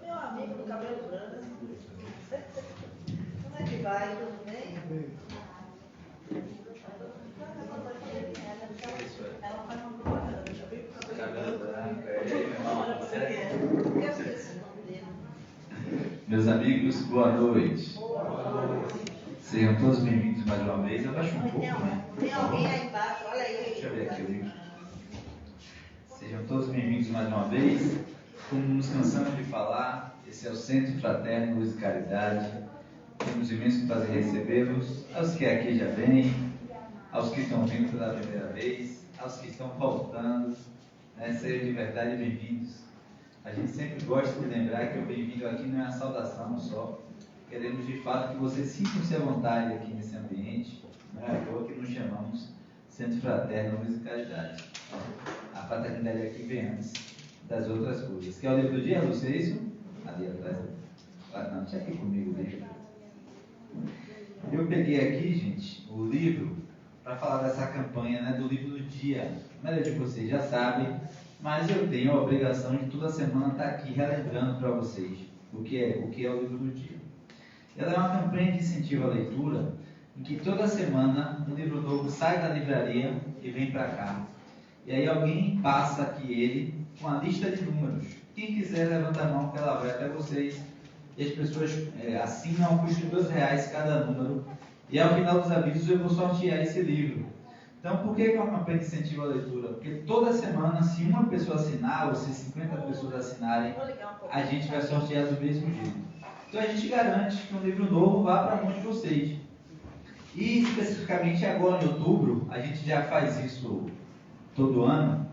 Meu amigo do cabelo branco. Como é que vai? Tudo bem? Ela faz uma propaganda, já viu? Cabelo branco, eu esqueci o nome dele. Meus amigos, boa noite. Sejam todos bem-vindos mais uma vez. Abaixa um pouco, né? Tem alguém aí embaixo, olha aí. Deixa eu ver aqui o livro. Sejam todos bem-vindos mais uma vez. Como nos cansamos de falar, esse é o Centro Fraterno Luz e Caridade. Temos imenso prazer em recebê-los, aos que aqui já vêm, aos que estão vindo pela primeira vez, aos que estão voltando, né? Sejam de verdade bem-vindos. A gente sempre gosta de lembrar que o bem-vindo aqui não é uma saudação só. Queremos de fato que vocês sintam-se à vontade aqui nesse ambiente. Não é à toa que nos chamamos Centro Fraterno Luz e Caridade. A fraternidade aqui vem antes das outras coisas. Quer o livro do dia, Lúcia? É isso? Ali atrás. Ah, não, deixa aqui comigo o livro. Eu peguei aqui, gente, o livro para falar dessa campanha, né, do livro do dia. A maioria de vocês já sabem, mas eu tenho a obrigação de toda semana estar aqui relembrando para vocês o que é o livro do dia. Ela é uma campanha de incentivo à leitura, em que toda semana um livro novo sai da livraria e vem para cá. E aí alguém passa aqui ele com a lista de números. Quem quiser, levanta a mão que ela vai até vocês. E as pessoas assinam ao custo de R$2 cada número. E ao final dos avisos eu vou sortear esse livro. Então, por que é uma campanha de incentivo à leitura? Porque toda semana, se uma pessoa assinar, ou se 50 pessoas assinarem, a gente vai sortear do mesmo jeito. Então, a gente garante que um livro novo vá para a mão de vocês. E, especificamente agora em outubro, a gente já faz isso todo ano,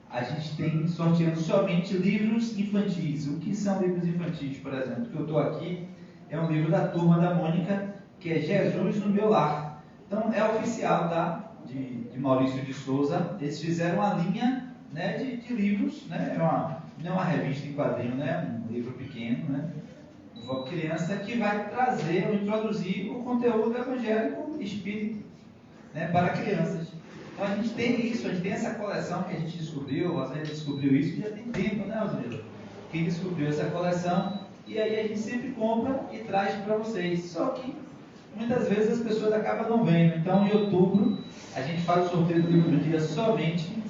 a gente tem sorteando somente livros infantis. O que são livros infantis, por exemplo? O que eu estou aqui é um livro da Turma da Mônica, que é Jesus no Meu Lar. Então, é oficial, tá? De Maurício de Souza. Eles fizeram uma linha, né, de livros, né? Não é uma revista em quadrinho, né? Um livro pequeno, né? Uma criança que vai trazer ou introduzir o conteúdo evangélico espírita, né, para crianças. Então a gente tem isso, a gente tem essa coleção que a gente descobriu, a gente descobriu isso já tem tempo, né, Osmila? Quem descobriu essa coleção, e aí a gente sempre compra e traz para vocês. Só que muitas vezes as pessoas acabam não vendo. Então em outubro a gente faz o sorteio do livro do dia somente,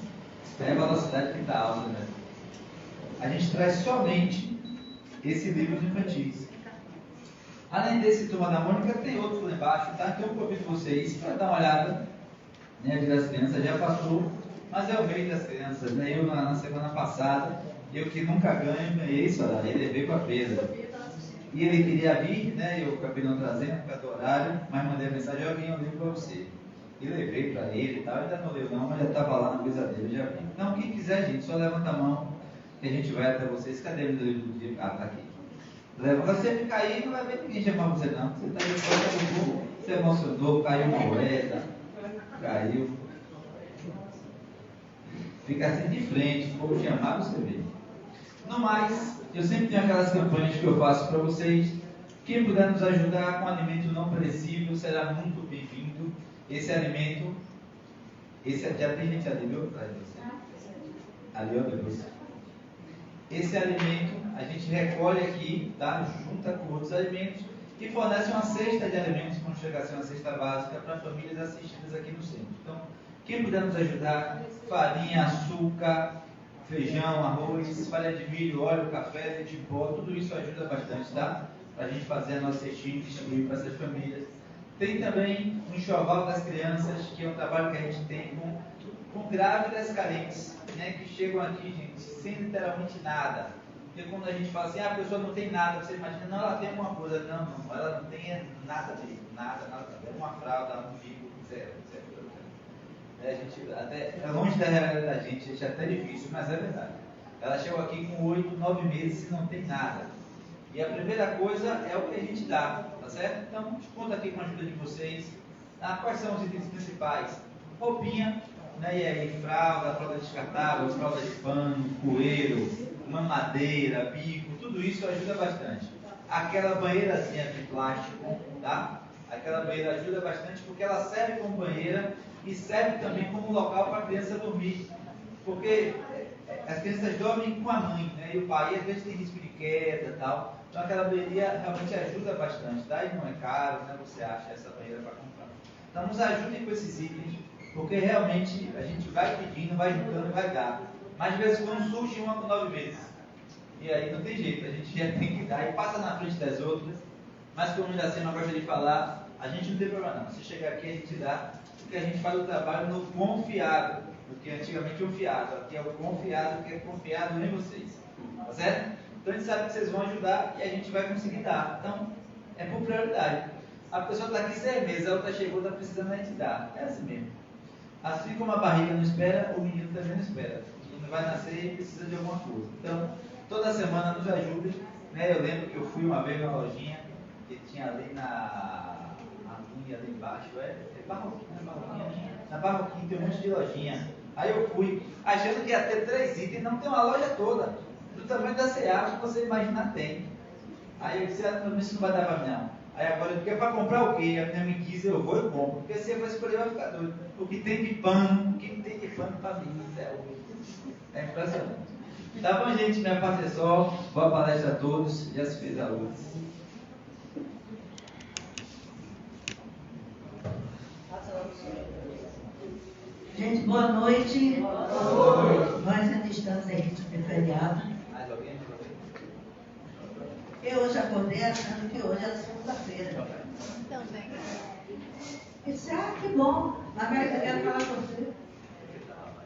é a velocidade que está alta, né? A gente traz somente esse livro de infantis. Além desse Turma da Mônica, tem outros lá embaixo, tá? Então eu convido vocês para dar uma olhada, né? Dia das Crianças já passou, mas é o mês das crianças, né? Eu na semana passada, eu que nunca ganho, ganhei isso, ele veio com a Pedra. E ele queria vir, né? Eu acabei não trazendo por causa do horário, mas mandei a mensagem, eu vim o livro para você. E levei para ele e tal, ainda não leu não, mas já estava lá na mesa dele, já vi. Então quem quiser, gente, só levanta a mão que a gente vai até vocês. Cadê o livro do dia? Ah, tá aqui. Você fica aí, não vai ver ninguém chamar você não. Você está de fora, você emocionou, caiu uma moeda, caiu. Fica assim de frente, se for chamar, você vê. No mais, eu sempre tenho aquelas campanhas que eu faço para vocês. Quem puder nos ajudar com alimento não perecível será muito bem-vindo. Esse alimento, já tem gente ali, viu? Ali, ó, Deus. Esse alimento a gente recolhe aqui, tá? Junta com outros alimentos e fornece uma cesta de alimentos, como chega a ser uma cesta básica para famílias assistidas aqui no centro. Então, quem puder nos ajudar, farinha, açúcar, feijão, arroz, palha de milho, óleo, café, leite em pó, tudo isso ajuda bastante, tá? Para a gente fazer a nossa cestinha e distribuir para essas famílias. Tem também um enxoval das crianças, que é um trabalho que a gente tem com grávidas carentes, né, que chegam aqui, gente, sem literalmente nada. Porque quando a gente fala assim, a pessoa não tem nada, você imagina, não, ela tem alguma coisa. Não, ela não tem nada mesmo, nada. Uma fralda, um bico, zero. A gente, até, é longe da realidade da gente é até difícil, mas é verdade. Ela chegou aqui com 8, 9 meses e não tem nada. E a primeira coisa é o que a gente dá, tá certo? Então, a gente conta aqui com a ajuda de vocês. Quais são os itens principais? Roupinha, né? E aí, fralda descartável, fralda de pano, coeiro, mamadeira, bico, tudo isso ajuda bastante. Aquela banheirazinha de plástico, tá? Aquela banheira ajuda bastante porque ela serve como banheira e serve também como local para a criança dormir. Porque as crianças dormem com a mãe, né? E o pai às vezes tem risco de queda e tal. Então aquela banheira realmente ajuda bastante, tá? E não é caro, né? Você acha essa banheira para comprar. Então nos ajudem com esses itens, porque realmente a gente vai pedindo, vai juntando e vai dar. Mas de vez em quando surge uma com 9 meses. E aí não tem jeito, a gente já tem que dar e passa na frente das outras. Mas como ainda assim não gosta de falar, a gente não tem problema não. Se chegar aqui a gente dá, porque a gente faz o trabalho no confiado. Porque antigamente o fiado, aqui é o confiado, que é confiado em vocês. Tá certo? Então a gente sabe que vocês vão ajudar e a gente vai conseguir dar. Então, é por prioridade. A pessoa está aqui 6 meses, a outra chegou, está precisando, a gente dá. É assim mesmo. Assim como a barriga não espera, o menino também não espera. O menino vai nascer e precisa de alguma coisa. Então, toda semana nos ajude. Né? Eu lembro que eu fui uma vez numa lojinha que tinha ali na linha ali embaixo. É Barroquinha. Na Barroquinha tem um monte de lojinha. Aí eu fui, achando que ia ter 3 itens, não tem uma loja toda. Do tamanho da CA, que você imaginar tem. Aí eu disse, isso não vai dar para mim não. Aí agora, porque é para comprar o quê? A minha me quis, eu vou e compro. Porque se eu for escolher, vai ficar doido. O que tem de pano para mim, é impressionante. Tá bom, gente? Minha parte é só. Boa palestra a todos. Já se fez a luz. Gente, boa noite. Boa noite. Nós ainda estamos em ritmo de feriado. Eu hoje acordei achando que hoje era segunda-feira. Também. Eu disse, que bom. Na verdade, eu quero falar com você.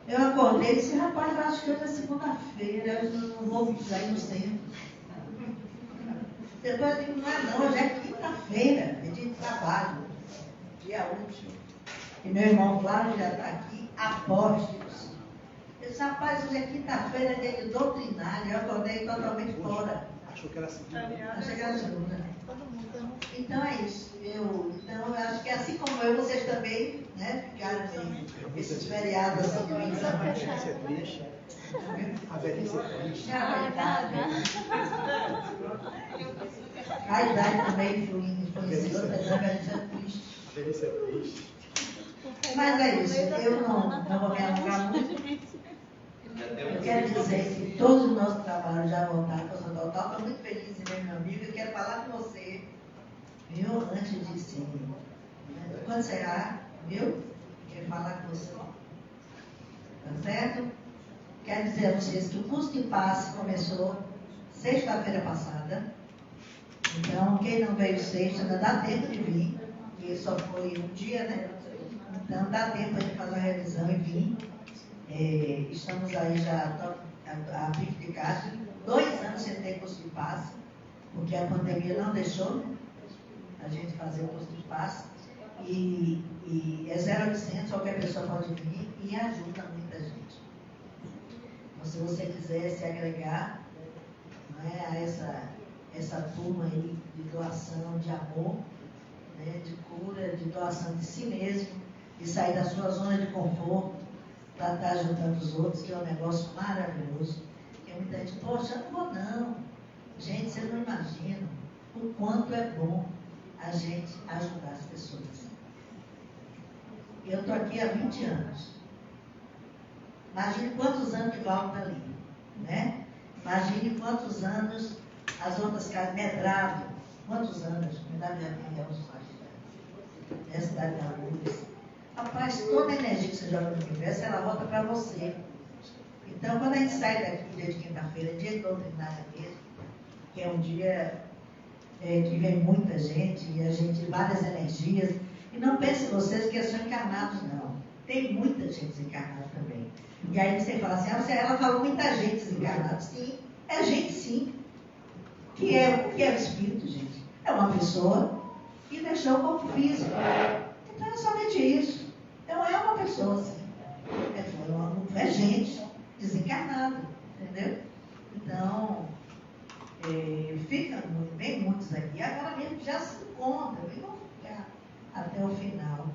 Eu acordei e disse, rapaz, eu acho que hoje é segunda-feira. Eu não vou sair no centro. Depois eu digo, não, hoje é quinta-feira. É dia de trabalho. Dia útil. E meu irmão Flávio já está aqui, apóstolos. Eu disse, rapaz, hoje é quinta-feira, dia de doutrinário. Eu acordei totalmente fora. Achou que era segunda. Achei que era segunda. Todo mundo. Então é isso. Eu acho que assim como eu, vocês também, né, ficaram esses feriados assim de missão. A Benícia é triste. A Benícia é triste. Nada. A idade também influenciou, apesar que a gente é triste. Velhice é triste. Mas é isso, eu não vou me alongar muito. Eu quero dizer que todos os nossos trabalhos já voltaram para o Total. Estou muito feliz em ver meu amigo. Eu quero falar com você, viu? Antes de sim. Quando encerrar, viu? Quero falar com você. Tá certo? Quero dizer a vocês que o curso de passe começou sexta-feira passada. Então, quem não veio sexta, ainda dá tempo de vir. E só foi um dia, né? Então, dá tempo de fazer uma revisão e vir. Estamos aí já a fim de casa, 2 anos sem ter curso de passe, porque a pandemia não deixou a gente fazer o curso de passe. E é 0800, qualquer pessoa pode vir e ajuda muita gente. Então, se você quiser se agregar, né, a essa turma aí de doação de amor, né, de cura, de doação de si mesmo, de sair da sua zona de conforto, para estar ajudando os outros, que é um negócio maravilhoso. Que muita gente, poxa, eu não vou não. Gente, vocês não imaginam o quanto é bom a gente ajudar as pessoas. Eu estou aqui há 20 anos. Imagine quantos anos que falta ali, né? Imagine quantos anos as outras casas, Medrado, quantos anos, me dá minha cidade da luz. Rapaz, toda a energia que você joga no universo, ela volta para você. Então, quando a gente sai daqui, dia de quinta-feira, dia de doutrinária mesmo, que é um dia que vem muita gente, e a gente, várias energias, e não pensem vocês que são encarnados, não. Tem muita gente desencarnada também. E aí você fala assim, ela falou muita gente desencarnada. Sim, é gente sim. O que é o espírito, gente? É uma pessoa que deixou o corpo físico. Então é somente isso. Então é uma pessoa assim. É gente desencarnada, entendeu? Então, vem muitos aqui. Agora mesmo já se encontram e vão ficar até o final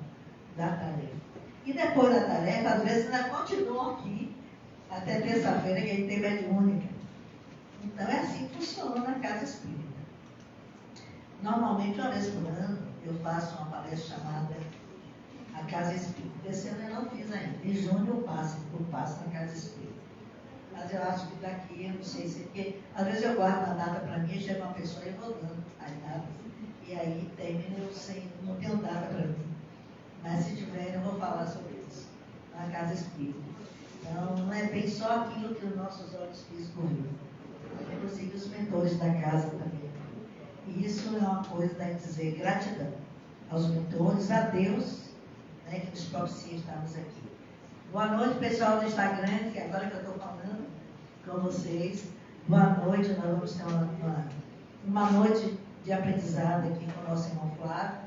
da tarefa. E depois da tarefa, às vezes ainda continuam aqui até terça-feira, que a gente tem mediúnica. Então é assim que funciona na casa espírita. Normalmente, uma vez por ano, eu faço uma palestra chamada A Casa Espírita. Esse ano eu não fiz ainda. Em junho eu passo na Casa Espírita. Mas eu acho que daqui, eu não sei se... Porque às vezes eu guardo uma data para mim, chega uma pessoa e eu vou dando as datas. E aí termina eu sem, não tenho data para mim. Mas se tiver, eu vou falar sobre isso. Na Casa Espírita. Então, não é bem só aquilo que os nossos olhos físicos viram. Inclusive os mentores da casa também. E isso é uma coisa da gente dizer gratidão aos mentores, a Deus, né, que nos propicia estarmos aqui. Boa noite, pessoal do Instagram, que agora que eu estou falando com vocês. Boa noite, nós vamos ter uma noite de aprendizado aqui com o nosso irmão Flávio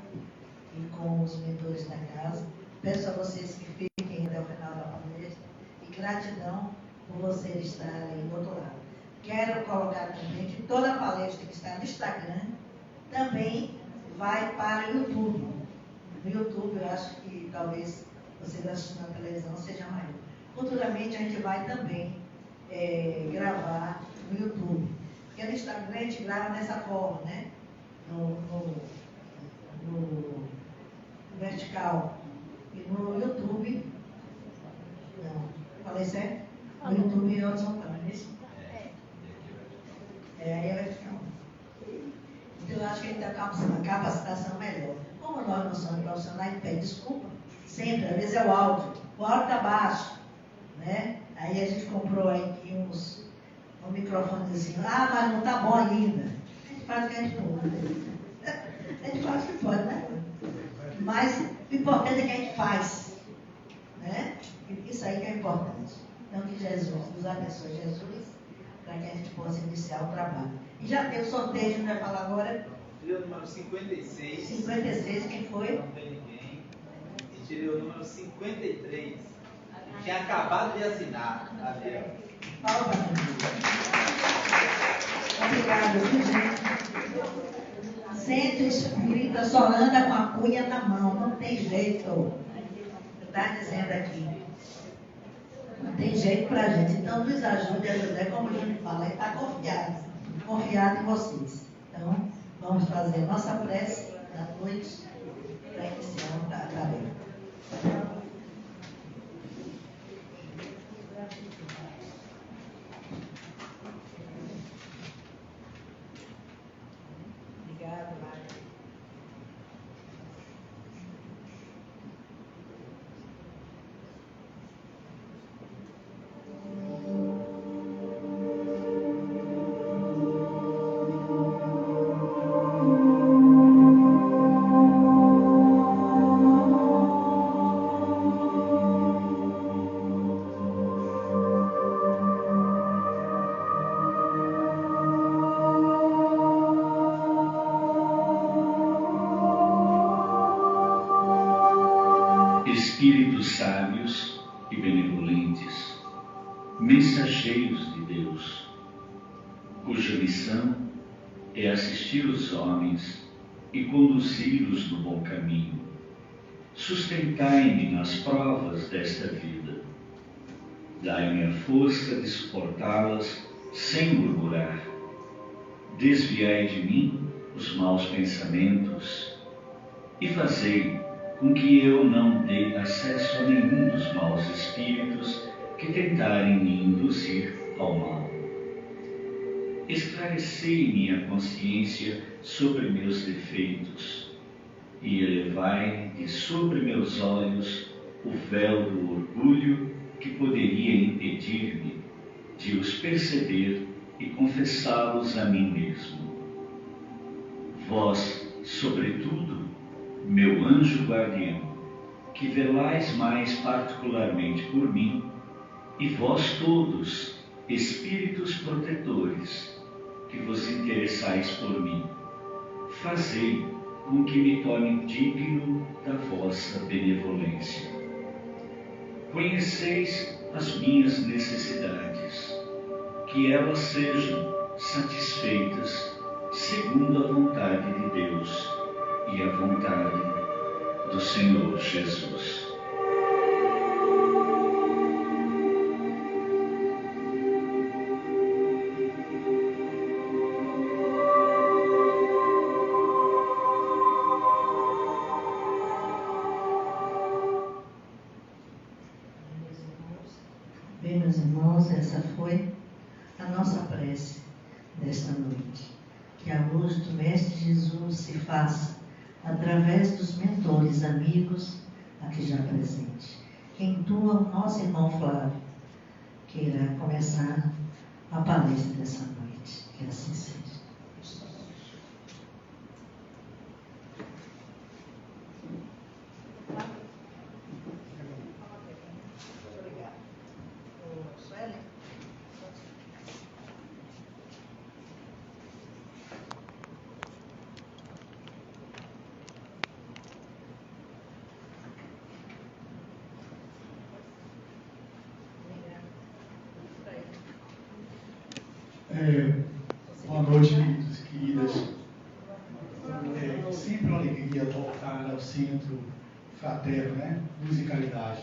e com os mentores da casa. Peço a vocês que fiquem até o final da palestra e gratidão por vocês estarem do outro lado. Quero colocar também que toda a palestra que está no Instagram também vai para o YouTube. No YouTube, eu acho que talvez vocês assistindo na televisão seja maior. Futuramente a gente vai também gravar no YouTube. Porque no Instagram a gente grava dessa forma, né? No vertical. E no YouTube, não, falei certo? No YouTube e horizontal, não é isso? Aí vai ficar. Então eu acho que a gente tem uma capacitação melhor. Como nós não somos profissionais, a gente pede desculpa. Sempre, às vezes é o áudio está baixo, né? Aí a gente comprou aqui um microfonezinho. Mas não está bom ainda. A gente faz o que a gente pode. A gente faz o que pode, né? Mas o importante é que a gente faz, né? Isso aí que é importante. Então que Jesus nos abençoe, Jesus, para que a gente possa iniciar o trabalho. E já tem o sorteio, a gente vai falar agora. Tirei o número 56. 56, quem foi? Não tem ninguém. E tirei o número 53. Tinha acabado de assinar. Adel. Fala para mim. Obrigada, viu, gente? Centro Espírita só anda com a cunha na mão, não tem jeito. Está dizendo aqui. Não tem jeito para a gente. Então, nos ajude a ajudar, como a gente fala, ele está confiado em vocês. Então, Vamos fazer nossa prece da noite para iniciar a tarefa. Obrigada, Maria. Espíritos sábios e benevolentes, mensageiros de Deus, cuja missão é assistir os homens e conduzi-los no bom caminho. Sustentai-me nas provas desta vida. Dai-me a força de suportá-las sem murmurar. Desviai de mim os maus pensamentos e fazei com que eu não dê acesso a nenhum dos maus espíritos que tentarem me induzir ao mal. Esclarecei minha consciência sobre meus defeitos e elevai de sobre meus olhos o véu do orgulho que poderia impedir-me de os perceber e confessá-los a mim mesmo. Vós, sobretudo, meu anjo guardião, que velais mais particularmente por mim, e vós todos, espíritos protetores, que vos interessais por mim, fazei com que me torne digno da vossa benevolência. Conheceis as minhas necessidades, que elas sejam satisfeitas segundo a vontade de Deus e a vontade do Senhor Jesus. Bem, meus irmãos, essa foi a nossa prece desta noite. Que a luz do Mestre Jesus se faça através dos mentores amigos aqui já presentes. Quem intua o nosso irmão Flávio, que irá começar a palestra dessa noite. Que assim seja. Boa noite, queridos e queridas. É sempre uma alegria voltar ao Centro Fraterno, né? Luz e Caridade.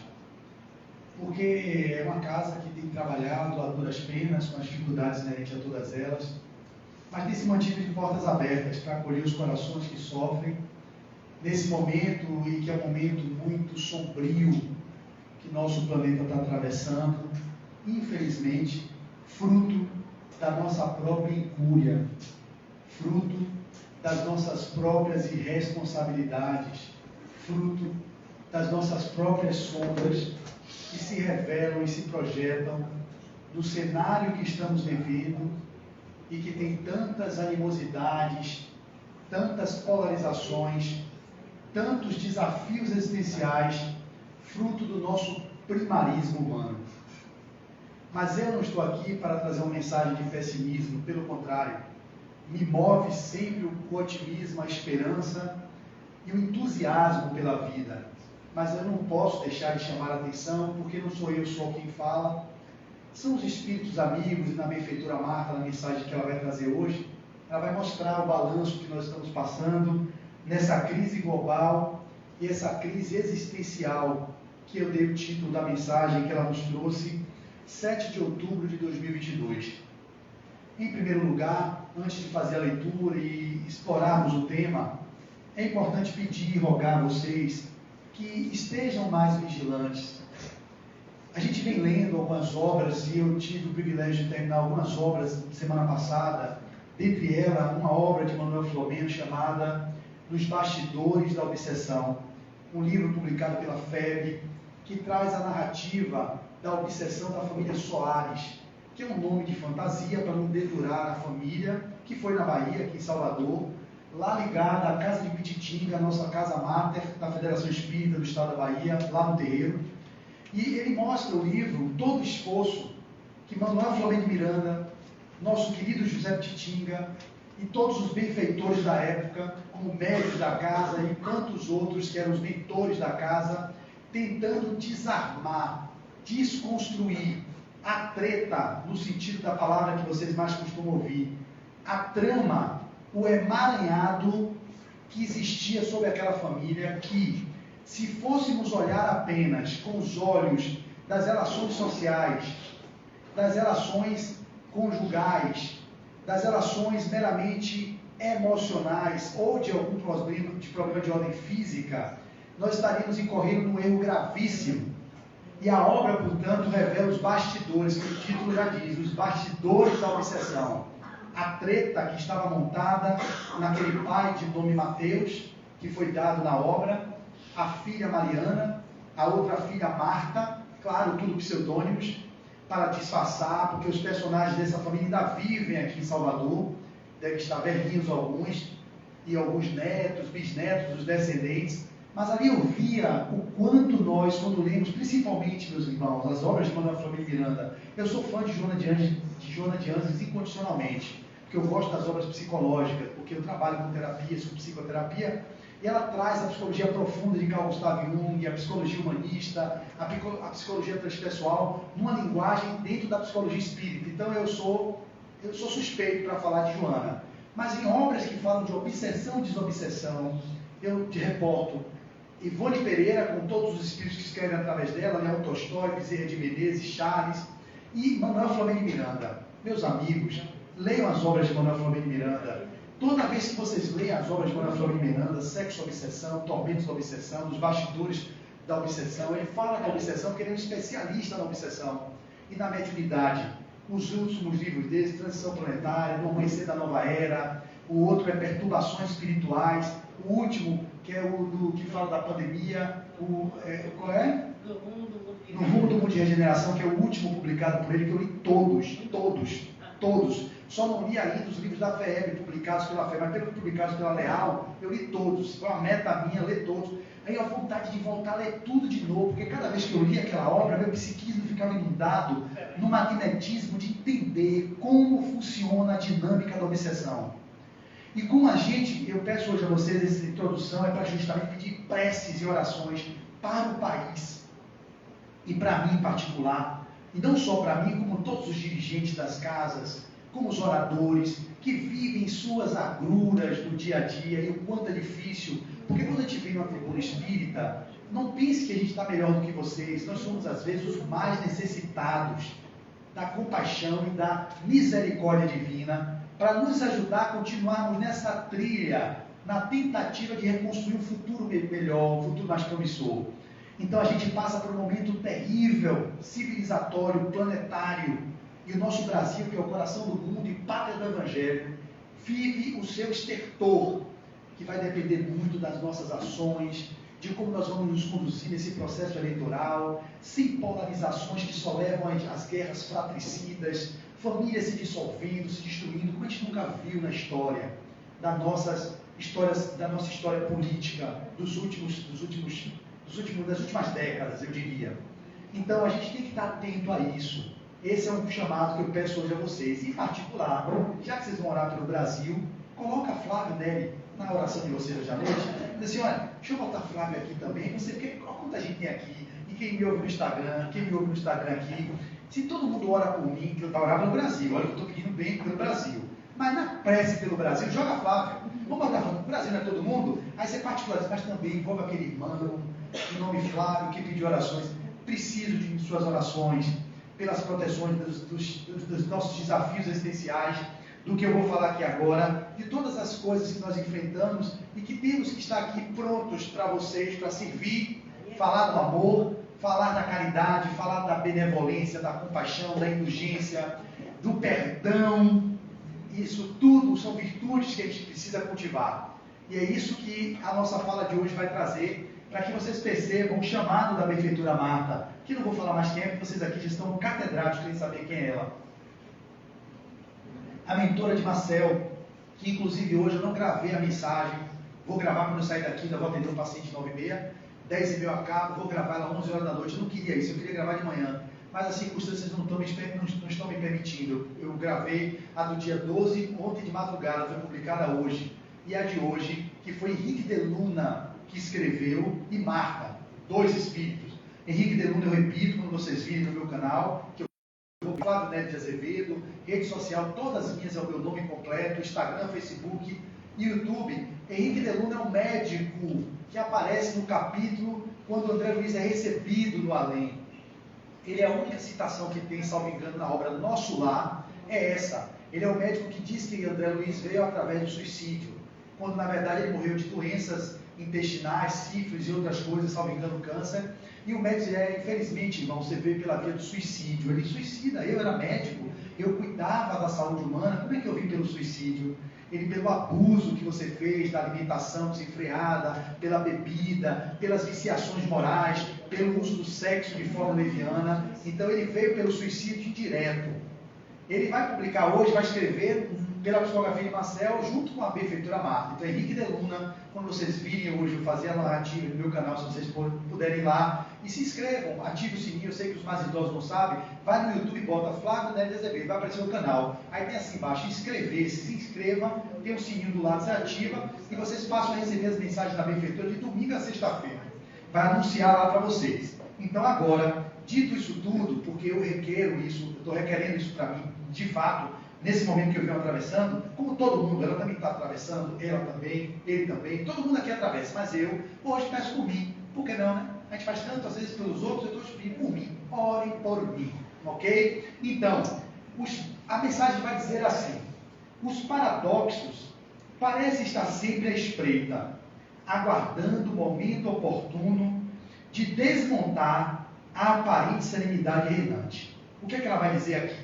Porque é uma casa que tem trabalhado a duras penas, com as dificuldades inerentes a todas elas, mas tem se mantido de portas abertas para acolher os corações que sofrem nesse momento, e que é um momento muito sombrio que nosso planeta está atravessando, infelizmente, fruto da nossa própria incúria, fruto das nossas próprias irresponsabilidades, fruto das nossas próprias sombras que se revelam e se projetam no cenário que estamos vivendo e que tem tantas animosidades, tantas polarizações, tantos desafios existenciais, fruto do nosso primarismo humano. Mas eu não estou aqui para trazer uma mensagem de pessimismo, pelo contrário, me move sempre o otimismo, a esperança e o entusiasmo pela vida. Mas eu não posso deixar de chamar a atenção, porque não sou eu só quem fala, são os espíritos amigos, e na benfeitora Marta, na mensagem que ela vai trazer hoje, ela vai mostrar o balanço que nós estamos passando nessa crise global e essa crise existencial, que eu dei o título da mensagem que ela nos trouxe, 7 de outubro de 2022. Em primeiro lugar, antes de fazer a leitura e explorarmos o tema, é importante pedir e rogar a vocês que estejam mais vigilantes. A gente vem lendo algumas obras, e eu tive o privilégio de terminar algumas obras semana passada, dentre elas uma obra de Manuel Filomeno chamada Nos Bastidores da Obsessão, um livro publicado pela FEB, que traz a narrativa da obsessão da família Soares, que é um nome de fantasia para não dedurar a família, que foi na Bahia, aqui em Salvador, lá ligada à Casa de Pititinga, a nossa casa máter da Federação Espírita do Estado da Bahia, lá no terreiro. E ele mostra o livro, todo o esforço que Manuel Filomeno de Miranda, nosso querido José Pititinga e todos os benfeitores da época, como médios da casa e tantos outros que eram os mentores da casa, tentando desarmar, desconstruir a treta, no sentido da palavra que vocês mais costumam ouvir, a trama, o emaranhado que existia sobre aquela família, que, se fôssemos olhar apenas com os olhos das relações sociais, das relações conjugais, das relações meramente emocionais ou de algum problema de ordem física, nós estaríamos incorrendo num erro gravíssimo. E a obra, portanto, revela os bastidores, que o título já diz, os bastidores da obsessão. A treta que estava montada naquele pai de nome Mateus, que foi dado na obra, a filha Mariana, a outra filha Marta, claro, tudo pseudônimos, para disfarçar, porque os personagens dessa família ainda vivem aqui em Salvador, devem estar velhinhos alguns, e alguns netos, bisnetos, os descendentes, mas ali eu via o quanto nós, quando lemos, principalmente, meus irmãos, as obras de Manuel Filomeno de Miranda, eu sou fã de Joana de Anjos incondicionalmente, porque eu gosto das obras psicológicas, porque eu trabalho com terapias, com psicoterapia, e ela traz a psicologia profunda de Carl Gustav Jung, a psicologia humanista, a psicologia transpessoal, numa linguagem dentro da psicologia espírita. Então eu sou suspeito para falar de Joana. Mas em obras que falam de obsessão e desobsessão, eu te reporto Ivone Pereira, com todos os espíritos que escrevem através dela, Léo Tolstói, Bezerra de Menezes, Charles e Manuel Filomeno de Miranda. Meus amigos, leiam as obras de Manuel Filomeno de Miranda. Toda vez que vocês leem as obras de Manuel Filomeno de Miranda, Sexo, Obsessão, Tormentos da Obsessão, dos bastidores da obsessão, ele fala da obsessão porque ele é um especialista na obsessão e na mediunidade. Os últimos livros dele, Transição Planetária, No Amanhecer da Nova Era, o outro é Perturbações Espirituais, o último, que é o do que fala da pandemia, qual é? No Rumo do Mundo de Regeneração, que é o último publicado por ele, que eu li todos. Só não li ainda os livros da FEB, publicados pela FEB, mas publicados pela Leal, eu li todos. Foi uma meta minha, ler todos. Aí a vontade de voltar a ler tudo de novo, porque cada vez que eu li aquela obra, meu psiquismo ficava inundado no magnetismo de entender como funciona a dinâmica da obsessão. E como eu peço hoje a vocês, essa introdução é para justamente pedir preces e orações para o país, e para mim em particular, e não só para mim, como todos os dirigentes das casas, como os oradores, que vivem suas agruras do dia a dia, e o quanto é difícil, porque quando a gente vem numa tribuna espírita, não pense que a gente está melhor do que vocês, nós somos às vezes os mais necessitados da compaixão e da misericórdia divina, para nos ajudar a continuarmos nessa trilha, na tentativa de reconstruir um futuro melhor, um futuro mais promissor. Então a gente passa por um momento terrível, civilizatório, planetário, e o nosso Brasil, que é o coração do mundo e pátria do Evangelho, vive o seu estertor, que vai depender muito das nossas ações, de como nós vamos nos conduzir nesse processo eleitoral, sem polarizações que só levam às guerras fratricidas, famílias se dissolvendo, se destruindo, como a gente nunca viu na história, das nossa história política das últimas décadas, eu diria. Então a gente tem que estar atento a isso. Esse é um chamado que eu peço hoje a vocês. Em particular, já que vocês vão orar pelo Brasil, coloca a Flávia Nelly na oração de vocês hoje à noite. Diz assim, olha, deixa eu botar a Flávia aqui também. Olha quanta gente tem aqui. E quem me ouve no Instagram, aqui. Se todo mundo ora por mim, que eu estou orando pelo Brasil, olha que eu estou pedindo bem pelo Brasil. Mas na prece pelo Brasil, joga a Flávia. Vamos botar o Brasil não é todo mundo? Aí você particulariza, mas também envolve aquele irmão, o nome Flávio, que pediu orações. Preciso de suas orações pelas proteções dos nossos desafios existenciais, do que eu vou falar aqui agora, de todas as coisas que nós enfrentamos e que temos que estar aqui prontos para vocês, para servir, falar do amor, falar da caridade, falar da benevolência, da compaixão, da indulgência, do perdão. Isso tudo são virtudes que a gente precisa cultivar. E é isso que a nossa fala de hoje vai trazer, para que vocês percebam o chamado da benfeitora Marta, que não vou falar mais quem é, porque vocês aqui já estão catedrados, querem saber quem é ela. A mentora de Marcel, que inclusive hoje eu não gravei a mensagem, vou gravar quando eu sair daqui, ainda vou atender um paciente 9h30, 10h30 eu acabo, vou gravar ela 11 horas da noite, eu não queria isso, eu queria gravar de manhã, mas as circunstâncias não estão me permitindo. Eu gravei a do dia 12, ontem de madrugada, foi publicada hoje, e a de hoje, que foi Henrique de Luna que escreveu, e Marta, dois espíritos. Henrique de Luna eu repito, quando vocês virem no meu canal, que eu Flávio Neto de Azevedo, rede social, todas as minhas é o meu nome completo, Instagram, Facebook e YouTube. Henrique de Luna é um médico que aparece no capítulo quando André Luiz é recebido no além. Ele é a única citação que tem, salvo engano, na obra Nosso Lar, é essa. Ele é o médico que diz que André Luiz veio através do suicídio, quando na verdade ele morreu de doenças intestinais, sífilis e outras coisas, salvo engano, câncer. E o médico diz, infelizmente, irmão, você veio pela via do suicídio. Ele suicida, eu era médico, eu cuidava da saúde humana, como é que eu vim pelo suicídio? Ele pelo abuso que você fez da alimentação desenfreada, pela bebida, pelas viciações morais, pelo uso do sexo de forma leviana. Então ele veio pelo suicídio indireto. Ele vai publicar hoje, vai escrever pela psicografia de Marcel, junto com a benfeitora Marta. Então Henrique de Luna, quando vocês virem hoje eu fazer a narrativa no meu canal, se vocês puderem ir lá, e se inscrevam, ative o sininho, eu sei que os mais idosos não sabem, vai no YouTube e bota Flávio Neto de Azevedo, vai aparecer o canal. Aí tem assim embaixo, inscrever-se, se inscreva, tem um sininho do lado, se ativa, e vocês passam a receber as mensagens da benfeitora de domingo a sexta-feira. Vai anunciar lá para vocês. Então agora, dito isso tudo, porque eu requero isso, eu estou requerendo isso para mim, de fato, nesse momento que eu venho atravessando, como todo mundo, ela também está atravessando, ela também, ele também, todo mundo aqui atravessa, mas eu hoje peço por mim, por que não, né? A gente faz tanto às vezes pelos outros, eu estou pedindo por mim, orem por mim, ok? Então, a mensagem vai dizer assim, os paradoxos parecem estar sempre à espreita, aguardando o momento oportuno de desmontar a aparente serenidade reinante. O que é que ela vai dizer aqui?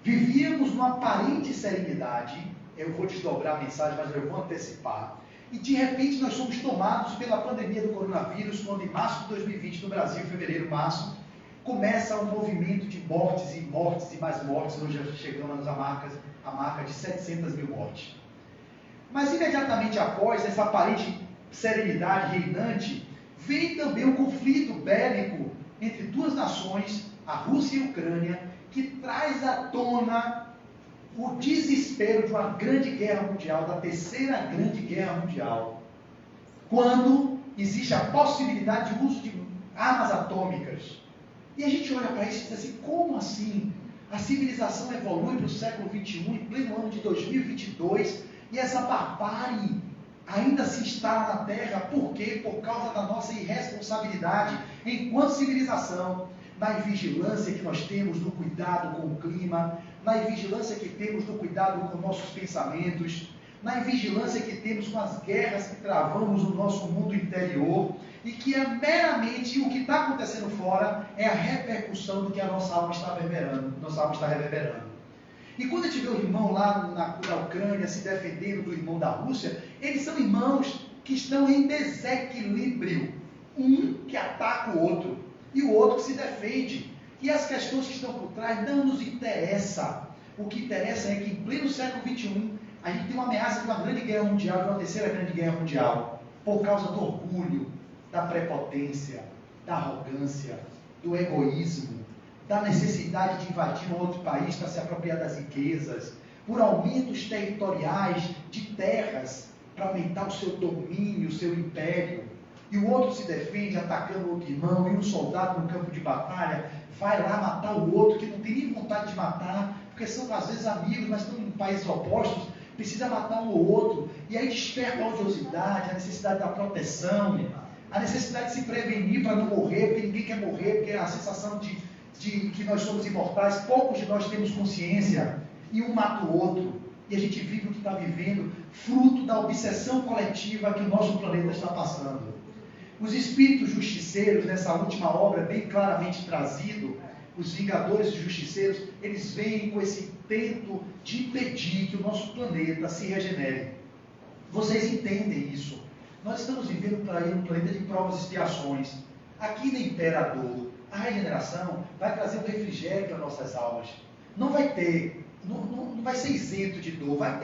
Vivíamos numa aparente serenidade, eu vou desdobrar a mensagem, mas eu vou antecipar, e de repente nós somos tomados pela pandemia do coronavírus, quando em março de 2020, no Brasil, fevereiro, março, começa um movimento de mortes e mais mortes, hoje já chegamos à marca de 700 mil mortes. Mas imediatamente após essa aparente serenidade reinante, vem também um conflito bélico entre duas nações, a Rússia e a Ucrânia, que traz à tona o desespero de uma grande guerra mundial, da terceira grande guerra mundial, quando existe a possibilidade de uso de armas atômicas. E a gente olha para isso e diz assim, como assim? A civilização evolui para o século XXI, em pleno ano de 2022, e essa barbárie ainda se instala na Terra. Por quê? Por causa da nossa irresponsabilidade enquanto civilização, na vigilância que nós temos do cuidado com o clima, na vigilância que temos do cuidado com nossos pensamentos, na vigilância que temos com as guerras que travamos no nosso mundo interior, e que é meramente o que está acontecendo fora, é a repercussão do que a nossa alma está reverberando. E quando a gente vê o irmão lá na Ucrânia se defendendo do irmão da Rússia, eles são irmãos que estão em desequilíbrio, um que ataca o outro, e o outro que se defende. E as questões que estão por trás não nos interessam. O que interessa é que em pleno século XXI, a gente tem uma ameaça de uma grande guerra mundial, de uma terceira grande guerra mundial, por causa do orgulho, da prepotência, da arrogância, do egoísmo, da necessidade de invadir um outro país para se apropriar das riquezas, por aumentos territoriais de terras para aumentar o seu domínio, o seu império. E o outro se defende atacando o outro irmão, e um soldado no campo de batalha vai lá matar o outro que não tem nem vontade de matar, porque são às vezes amigos, mas estão em países opostos, precisa matar um ou outro, e aí desperta a odiosidade, a necessidade da proteção, a necessidade de se prevenir para não morrer, porque ninguém quer morrer, porque a sensação de que nós somos imortais, poucos de nós temos consciência, e um mata o outro, E a gente vive o que está vivendo, fruto da obsessão coletiva que o nosso planeta está passando. Os espíritos justiceiros, nessa última obra, bem claramente trazido, os vingadores e justiceiros, eles vêm com esse intento de impedir que o nosso planeta se regenere. Vocês entendem isso? Nós estamos vivendo para ir um planeta de provas e expiações. Aqui na Imperador, a regeneração vai trazer um refrigério para nossas almas. Não vai ter, não vai ser isento de dor, vai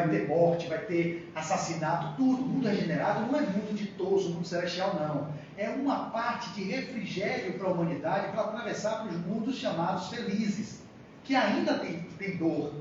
ter morte, vai ter assassinato, tudo. O mundo regenerado não é mundo ditoso, mundo celestial, não. É uma parte de refrigério para a humanidade para atravessar para os mundos chamados felizes, que ainda tem dor.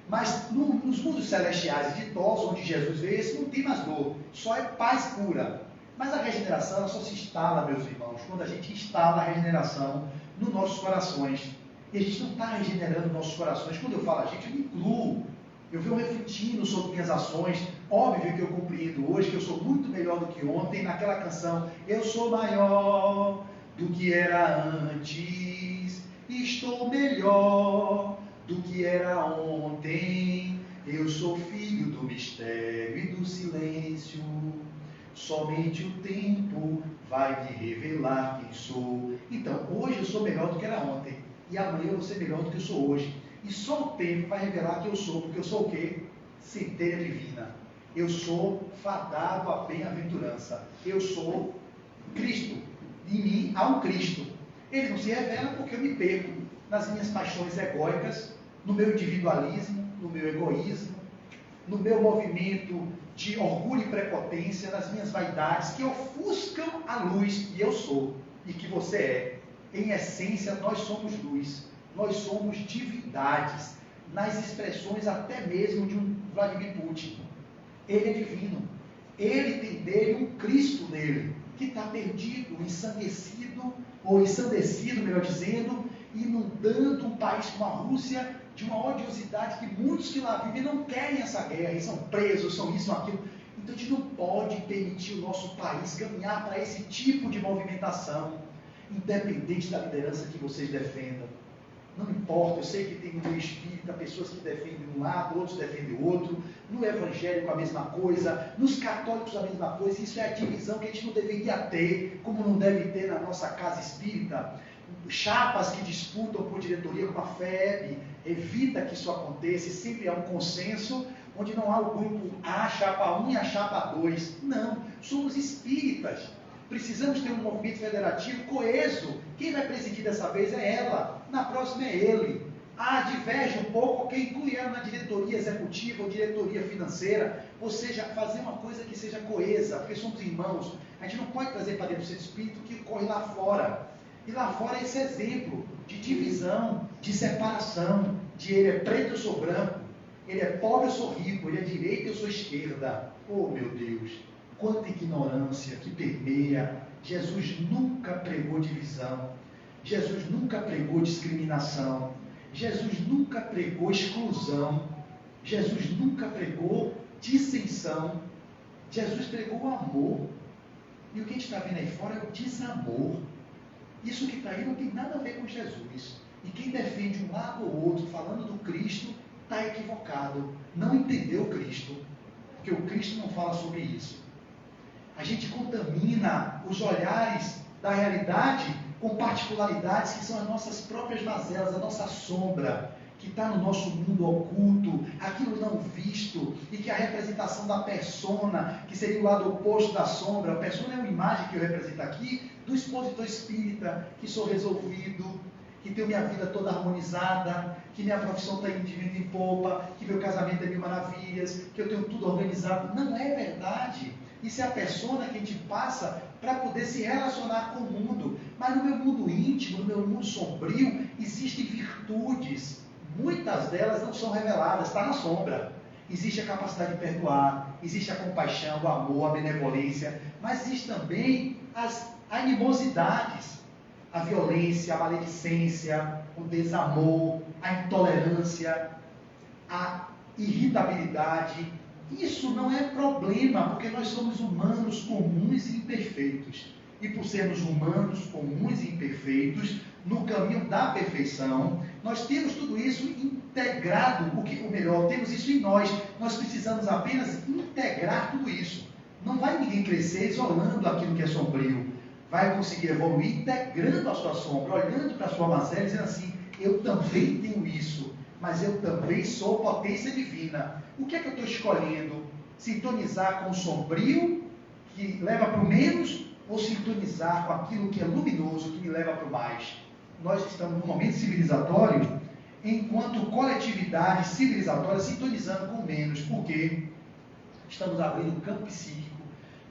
Mas nos mundos celestiais e ditosos, onde Jesus veio, esse não tem mais dor, só é paz pura. Mas a regeneração só se instala, meus irmãos, quando a gente instala a regeneração nos nossos corações. E a gente não está regenerando nossos corações. Quando eu falo a gente, eu me incluo. Eu venho refletindo sobre minhas ações. Óbvio que eu compreendo hoje que eu sou muito melhor do que ontem. Naquela canção, eu sou maior do que era antes. Estou melhor do que era ontem. Eu sou filho do mistério e do silêncio. Somente o tempo vai me revelar quem sou. Então, hoje eu sou melhor do que era ontem. E amanhã eu vou ser melhor do que eu sou hoje. E só o tempo vai revelar quem eu sou. Porque eu sou o quê? Centelha divina. Eu sou fadado à bem-aventurança. Eu sou Cristo. Em mim há um Cristo. Ele não se revela porque eu me perco nas minhas paixões egóicas, no meu individualismo, no meu egoísmo, no meu movimento de orgulho e prepotência, nas minhas vaidades, que ofuscam a luz que eu sou e que você é. Em essência, nós somos luz, nós somos divindades, nas expressões até mesmo de um Vladimir Putin. Ele é divino, ele tem dele um Cristo nele, que está perdido, ensandecido, melhor dizendo, inundando um país como a Rússia de uma odiosidade que muitos que lá vivem não querem essa guerra, e são presos, são isso, são aquilo. Então a gente não pode permitir o nosso país caminhar para esse tipo de movimentação, independente da liderança que vocês defendam. Não importa, eu sei que tem no meio espírita pessoas que defendem um lado, outros defendem o outro, no evangélico a mesma coisa, nos católicos a mesma coisa. Isso é a divisão que a gente não deveria ter, como não deve ter na nossa casa espírita. Chapas que disputam por diretoria como a FEB, evita que isso aconteça, e sempre há um consenso, onde não há o grupo A, chapa 1 e a chapa 2. Não, somos espíritas. Precisamos ter um movimento federativo coeso. Quem vai presidir dessa vez é ela, na próxima é ele. Diverge um pouco, quem inclui ela na diretoria executiva ou diretoria financeira, ou seja, fazer uma coisa que seja coesa, porque somos irmãos. A gente não pode trazer para dentro do seu espírito que corre lá fora. E lá fora é esse exemplo de divisão, de separação, de ele é preto, eu sou branco, ele é pobre, eu sou rico, ele é direita, eu sou esquerda. Oh, meu Deus, quanta ignorância que permeia. Jesus nunca pregou divisão, Jesus nunca pregou discriminação, Jesus nunca pregou exclusão, Jesus nunca pregou dissensão. Jesus pregou o amor. E o que a gente está vendo aí fora é o desamor. Isso que está aí não tem nada a ver com Jesus. E quem defende um lado ou outro, falando do Cristo, está equivocado. Não entendeu o Cristo. Porque o Cristo não fala sobre isso. A gente contamina os olhares da realidade com particularidades que são as nossas próprias mazelas, a nossa sombra, que está no nosso mundo oculto, aquilo não visto, e que a representação da persona, que seria o lado oposto da sombra. A persona é uma imagem que eu represento aqui do expositor espírita, que sou resolvido, que tenho minha vida toda harmonizada, que minha profissão está indo de vento em popa, que meu casamento é mil maravilhas, que eu tenho tudo organizado. Não é verdade. Isso é a persona que a gente passa para poder se relacionar com o mundo. Mas no meu mundo íntimo, no meu mundo sombrio, existem virtudes. Muitas delas não são reveladas, está na sombra. Existe a capacidade de perdoar, existe a compaixão, o amor, a benevolência, mas existe também as animosidades, a violência, a maledicência, o desamor, a intolerância, a irritabilidade. Isso não é problema, porque nós somos humanos comuns e imperfeitos. e por sermos humanos, comuns e imperfeitos, no caminho da perfeição, nós temos tudo isso integrado, temos isso em nós. Nós precisamos apenas integrar tudo isso. Não vai ninguém crescer isolando aquilo que é sombrio. Vai conseguir evoluir integrando a sua sombra, olhando para a sua mazela e dizendo assim: eu também tenho isso, mas eu também sou potência divina. O que é que eu estou escolhendo? Sintonizar com o sombrio, que leva para o menos, ou sintonizar com aquilo que é luminoso, que me leva para o mais? Nós estamos num momento civilizatório, enquanto coletividade civilizatória, sintonizando com o menos, porque estamos abrindo o campo psíquico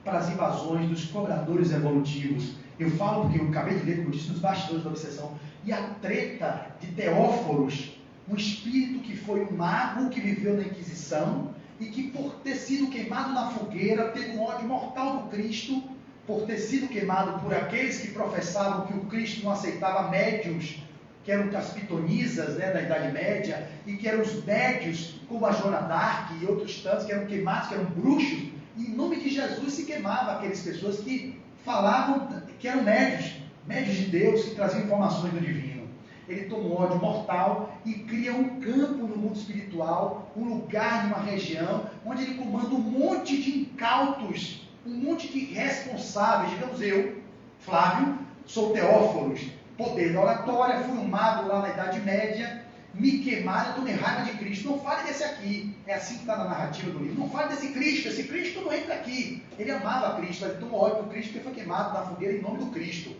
para as invasões dos cobradores evolutivos. Eu falo porque eu acabei de ler, como eu disse, nos bastidores da obsessão, e a treta de Teóforos, um espírito que foi um mago que viveu na Inquisição e que, por ter sido queimado na fogueira, teve um ódio mortal do Cristo, por ter sido queimado por aqueles que professavam que o Cristo não aceitava médiuns, que eram as pitonisas, né, da Idade Média, e que eram os médios, como a Joana d'Arc e outros tantos, que eram queimados, que eram bruxos, e em nome de Jesus se queimava aquelas pessoas que falavam que eram médios de Deus, que traziam informações do divino. Ele toma um ódio mortal e cria um campo no mundo espiritual, um lugar numa região, onde ele comanda um monte de incautos, um monte de responsáveis. Digamos eu, Flávio, sou Teóforos, poder da oratória, fui um mago lá na Idade Média, me queimaram, eu tomei raiva de Cristo. Não fale desse aqui, é assim que está na narrativa do livro. Não fale desse Cristo, esse Cristo não entra aqui. Ele amava Cristo, ele tomou ódio do Cristo porque foi queimado na fogueira em nome do Cristo.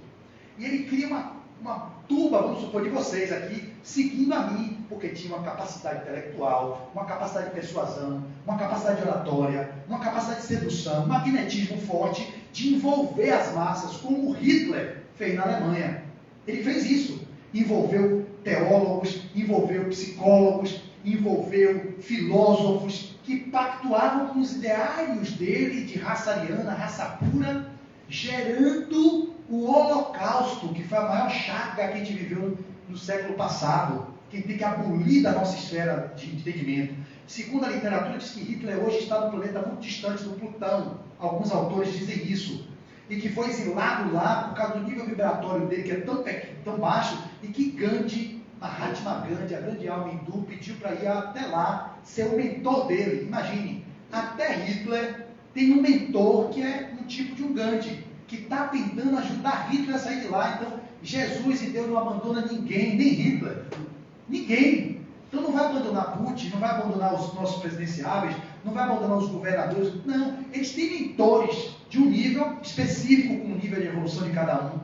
E ele cria uma turba, vamos supor, de vocês aqui, seguindo a mim, porque tinha uma capacidade intelectual, uma capacidade de persuasão, uma capacidade de oratória, uma capacidade de sedução, um magnetismo forte de envolver as massas, como o Hitler fez na Alemanha. Ele fez isso, envolveu teólogos, envolveu psicólogos, envolveu filósofos que pactuavam com os ideários dele de raça ariana, raça pura, gerando o Holocausto, que foi a maior chaga que a gente viveu no século passado, que tem que abolir da nossa esfera de entendimento. Segundo a literatura, diz que Hitler hoje está no planeta muito distante do Plutão. Alguns autores dizem isso. E que foi exilado lá por causa do nível vibratório dele, que é tão baixo, e que Gandhi, Mahatma Gandhi, a grande alma hindu, pediu para ir até lá ser o mentor dele. Imagine, até Hitler tem um mentor que é um tipo de um Gandhi, que está tentando ajudar Hitler a sair de lá. Então, Jesus e Deus não abandona ninguém, nem Hitler. Ninguém. Então não vai abandonar Putin, não vai abandonar os nossos presidenciáveis, não vai abandonar os governadores. Não, eles têm mentores de um nível específico, com o nível de evolução de cada um.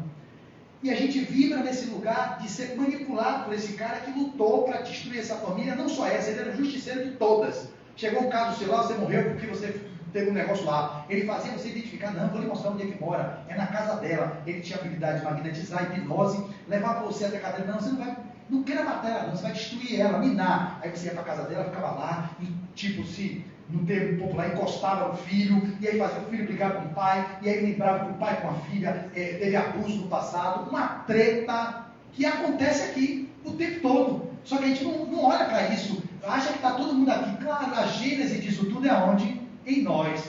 E a gente vibra nesse lugar de ser manipulado por esse cara que lutou para destruir essa família, não só essa, ele era o justiceiro de todas. Chegou um caso seu lá, você morreu porque você teve um negócio lá. Ele fazia você identificar: não, vou lhe mostrar onde é que mora, é na casa dela. Ele tinha a habilidade de magnetizar, hipnose, levar você até a casa dela. Não, você não queira matar ela, não, você vai destruir ela, minar. Aí você ia para a casa dela, ficava lá, e tipo, se no termo popular, encostava no filho, e aí fazia o filho brigar com o pai, e aí lembrava que o pai com a filha teve abuso no passado. Uma treta que acontece aqui o tempo todo. Só que a gente não olha para isso, acha que está todo mundo aqui. Claro, a gênese disso tudo é onde? Em nós.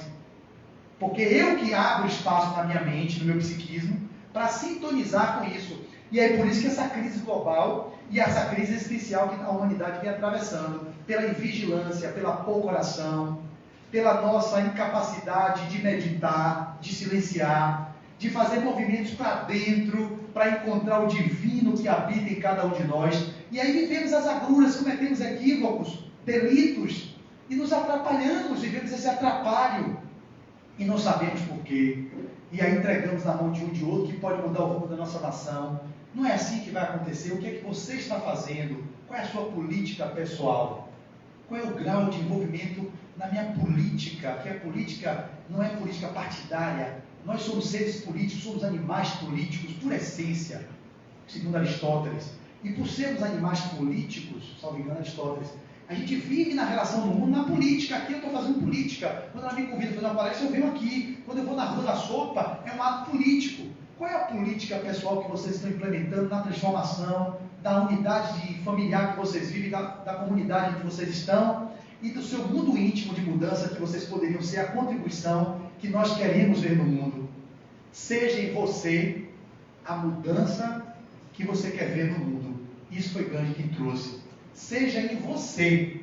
Porque eu que abro espaço na minha mente, no meu psiquismo, para sintonizar com isso. E é por isso que essa crise global e essa crise existencial que a humanidade vem atravessando, pela invigilância, pela pouca oração, pela nossa incapacidade de meditar, de silenciar, de fazer movimentos para dentro, para encontrar o divino que habita em cada um de nós. E aí vivemos as agruras, cometemos equívocos, delitos, e nos atrapalhamos, vivemos esse atrapalho, e não sabemos por quê. E aí entregamos na mão de um de outro, que pode mudar o rumo da nossa nação. Não é assim que vai acontecer. O que é que você está fazendo? Qual é a sua política pessoal? Qual é o grau de envolvimento na minha política? Que a política não é política partidária. Nós somos seres políticos, somos animais políticos, por essência, segundo Aristóteles. E por sermos animais políticos, salvo engano Aristóteles, a gente vive na relação do mundo, na política. Aqui eu estou fazendo política. Quando ela me convida para fazer uma palestra, eu venho aqui. Quando eu vou na Rua da Sopa, é um ato político. Qual é a política pessoal que vocês estão implementando na transformação da unidade familiar que vocês vivem, da comunidade onde vocês estão e do seu mundo íntimo de mudança que vocês poderiam ser a contribuição que nós queremos ver no mundo? Seja em você a mudança que você quer ver no mundo. Isso foi Gandhi que trouxe. Seja em você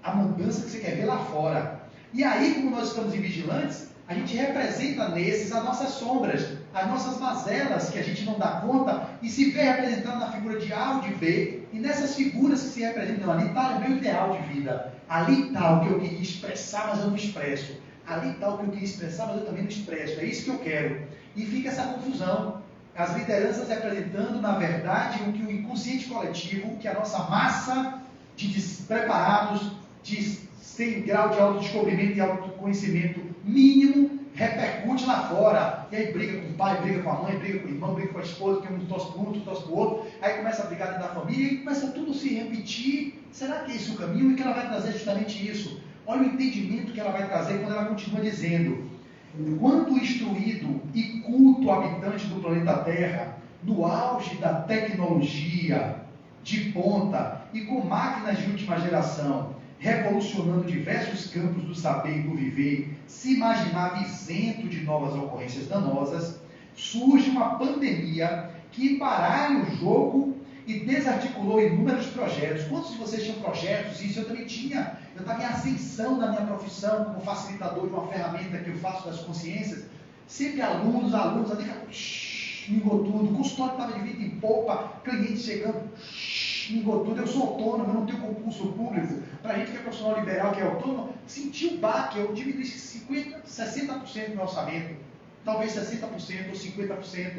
a mudança que você quer ver lá fora. E aí, como nós estamos em vigilantes, a gente representa nesses as nossas sombras, as nossas mazelas que a gente não dá conta e se vê representando na figura de A ou de B. E nessas figuras que se representam, ali está o meu ideal de vida. Ali está o que eu queria expressar, mas eu não expresso. Ali está o que eu queria expressar, mas eu também não expresso. É isso que eu quero. E fica essa confusão. As lideranças representando, na verdade, o que o inconsciente coletivo, que a nossa massa de despreparados, sem grau de autodescobrimento e autoconhecimento mínimo, repercute lá fora. E aí briga com o pai, briga com a mãe, briga com o irmão, briga com a esposa, porque um torce para um, outro torce para o outro. Aí começa a brigar dentro da família e começa tudo a se repetir. Será que é esse o caminho? E que ela vai trazer justamente isso. Olha o entendimento que ela vai trazer quando ela continua dizendo: quanto instruído e culto habitante do planeta Terra, no auge da tecnologia de ponta e com máquinas de última geração, revolucionando diversos campos do saber e do viver, se imaginava isento de novas ocorrências danosas, surge uma pandemia que embaralha o jogo e desarticulou inúmeros projetos. Quantos de vocês tinham projetos? Isso eu também tinha. Eu estava em ascensão na minha profissão como facilitador de uma ferramenta que eu faço das consciências. Sempre alunos, daqui a pouco, mingou tudo. O consultório estava de vida em polpa, cliente chegando, mingou tudo. Eu sou autônomo, eu não tenho concurso público. Para a gente que é profissional liberal, que é autônomo, senti o baque. Eu diminui 50%, 60% do meu orçamento. Talvez 60% ou 50%.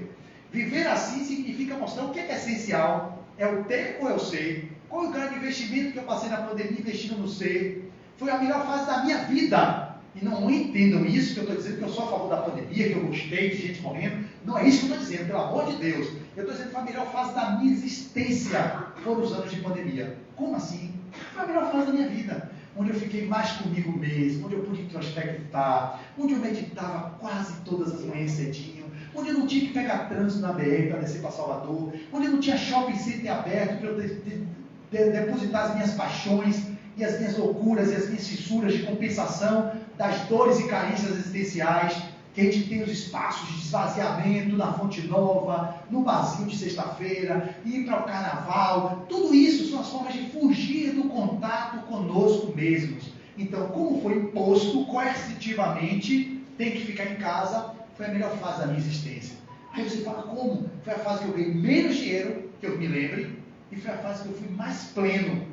Viver assim significa mostrar o que é essencial. É o ter ou é o ser? Qual é o grande investimento que eu passei na pandemia investindo no ser? Foi a melhor fase da minha vida. E não entendam isso, que eu estou dizendo que eu sou a favor da pandemia, que eu gostei de gente morrendo. Não é isso que eu estou dizendo, pelo amor de Deus. Eu estou dizendo que foi a melhor fase da minha existência. Foram os anos de pandemia. Como assim? Foi a melhor fase da minha vida. Onde eu fiquei mais comigo mesmo, onde eu pude introspectar, onde eu meditava quase todas as manhãs cedinho, onde eu não tinha que pegar trânsito na BR para descer para Salvador, onde eu não tinha shopping center aberto para eu depositar as minhas paixões e as minhas loucuras e as minhas fissuras de compensação das dores e carências existenciais, que a gente tem os espaços de esvaziamento na Fonte Nova, no barzinho de sexta-feira, ir para o carnaval. Tudo isso são as formas de fugir do contato conosco mesmos. Então, como foi imposto coercitivamente, tem que ficar em casa, foi a melhor fase da minha existência. Aí você fala, como? Foi a fase que eu ganhei menos dinheiro, que eu me lembre, e foi a fase que eu fui mais pleno,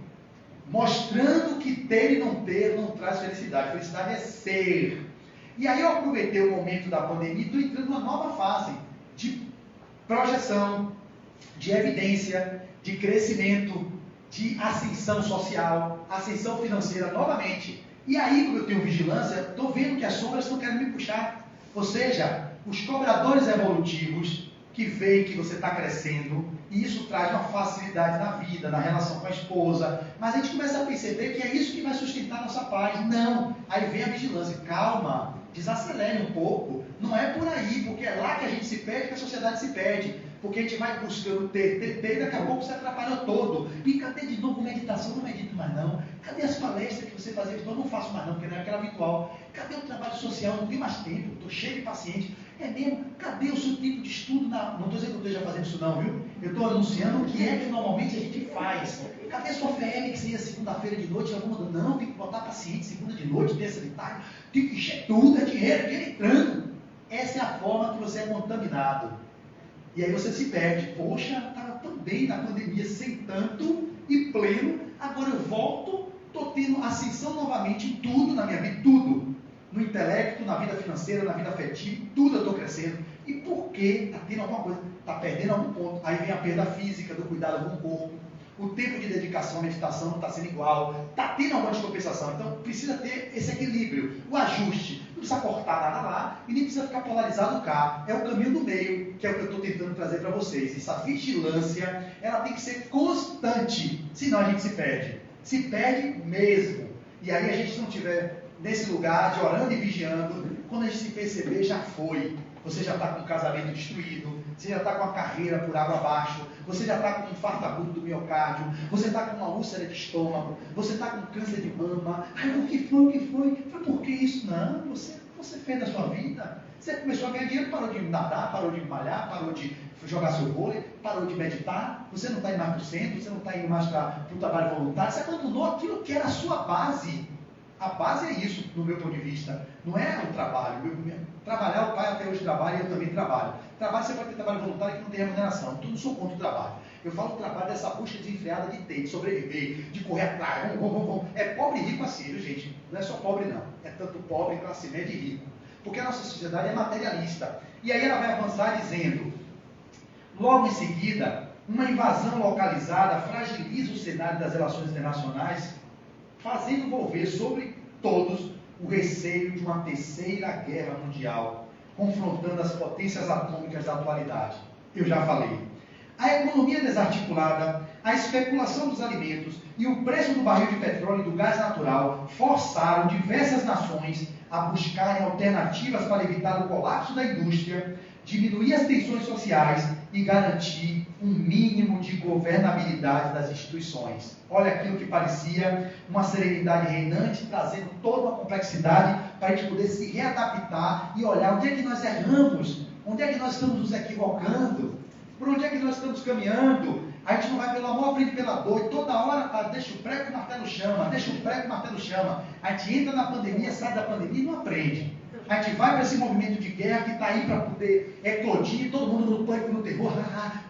mostrando que ter e não ter não traz felicidade. Felicidade é ser. E aí eu aproveitei o momento da pandemia e estou entrando numa nova fase de projeção, de evidência, de crescimento, de ascensão social, ascensão financeira novamente. E aí, como eu tenho vigilância, estou vendo que as sombras estão querendo me puxar. Ou seja, os cobradores evolutivos que veem que você está crescendo, e isso traz uma facilidade na vida, na relação com a esposa, mas a gente começa a perceber que é isso que vai sustentar a nossa paz. Não, aí vem a vigilância, calma, desacelere um pouco, não é por aí, porque é lá que a gente se perde, que a sociedade se perde, porque a gente vai buscando ter, e daqui a pouco você atrapalha todo. E cadê de novo meditação? Não medito mais não. Cadê as palestras que você fazia? Eu não faço mais não, porque não é aquela habitual. Cadê o trabalho social? Não tem mais tempo, estou cheio de pacientes. É mesmo? Cadê o seu tipo de estudo? Não estou dizendo que eu esteja fazendo isso não, viu? Eu estou anunciando o que é que normalmente a gente faz. Cadê a sua FM que você ia segunda-feira de noite? Não, tem que botar paciente segunda de noite, terça de tarde. Tem que encher tudo, é dinheiro entrando. Essa é a forma que você é contaminado. E aí você se perde. Poxa, estava tão bem na pandemia, sem tanto e pleno. Agora eu volto, estou tendo ascensão novamente em tudo na minha vida, tudo. No intelecto, na vida financeira, na vida afetiva, tudo eu estou crescendo. E por quê? Está tendo alguma coisa, está perdendo algum ponto. Aí vem a perda física, do cuidado com o corpo. O tempo de dedicação à meditação não está sendo igual. Está tendo alguma descompensação. Então precisa ter esse equilíbrio, o ajuste. Não precisa cortar nada lá e nem precisa ficar polarizado cá. É o caminho do meio, que é o que eu estou tentando trazer para vocês. Essa vigilância, ela tem que ser constante, senão a gente se perde. Se perde mesmo. E aí a gente não tiver nesse lugar de orando e vigiando, quando a gente se perceber, já foi. Você já está com um casamento destruído, você já está com a carreira por água abaixo, você já está com um infarto agudo do miocárdio, você está com uma úlcera de estômago, você está com câncer de mama. Ai, o que foi? Foi por que isso? Não, você você fez na sua vida? Você começou a ganhar dinheiro, parou de nadar, parou de malhar, parou de jogar seu vôlei, parou de meditar, você não está indo mais para o centro, você não está indo mais para o trabalho voluntário, você abandonou aquilo que era a sua base. A base é isso, do meu ponto de vista. Não é o trabalho. Trabalhar, o pai até hoje trabalha e eu também trabalho. Trabalho, você pode ter trabalho voluntário que não tem remuneração. Então, eu não sou contra o trabalho. Eu falo do trabalho dessa busca desenfreada de ter, de sobreviver, de correr atrás. É pobre e rico assim, viu, gente? Não é só pobre, não. É tanto pobre, classe média e rico. Porque a nossa sociedade é materialista. E aí ela vai avançar dizendo, logo em seguida, uma invasão localizada fragiliza o cenário das relações internacionais, fazendo envolver sobre todos o receio de uma terceira guerra mundial, confrontando as potências atômicas da atualidade. Eu já falei. A economia desarticulada, a especulação dos alimentos e o preço do barril de petróleo e do gás natural forçaram diversas nações a buscarem alternativas para evitar o colapso da indústria, diminuir as tensões sociais e garantir um mínimo de governabilidade das instituições. Olha aquilo que parecia uma serenidade reinante, trazendo toda uma complexidade para a gente poder se readaptar e olhar onde é que nós erramos, onde é que nós estamos nos equivocando, por onde é que nós estamos caminhando. A gente não vai pelo amor, aprende pela dor, e toda hora deixa o prego, o martelo chama, deixa o prego, o martelo chama. A gente entra na pandemia, sai da pandemia e não aprende. A gente vai para esse movimento de guerra que está aí para poder eclodir, todo mundo no pânico, no terror,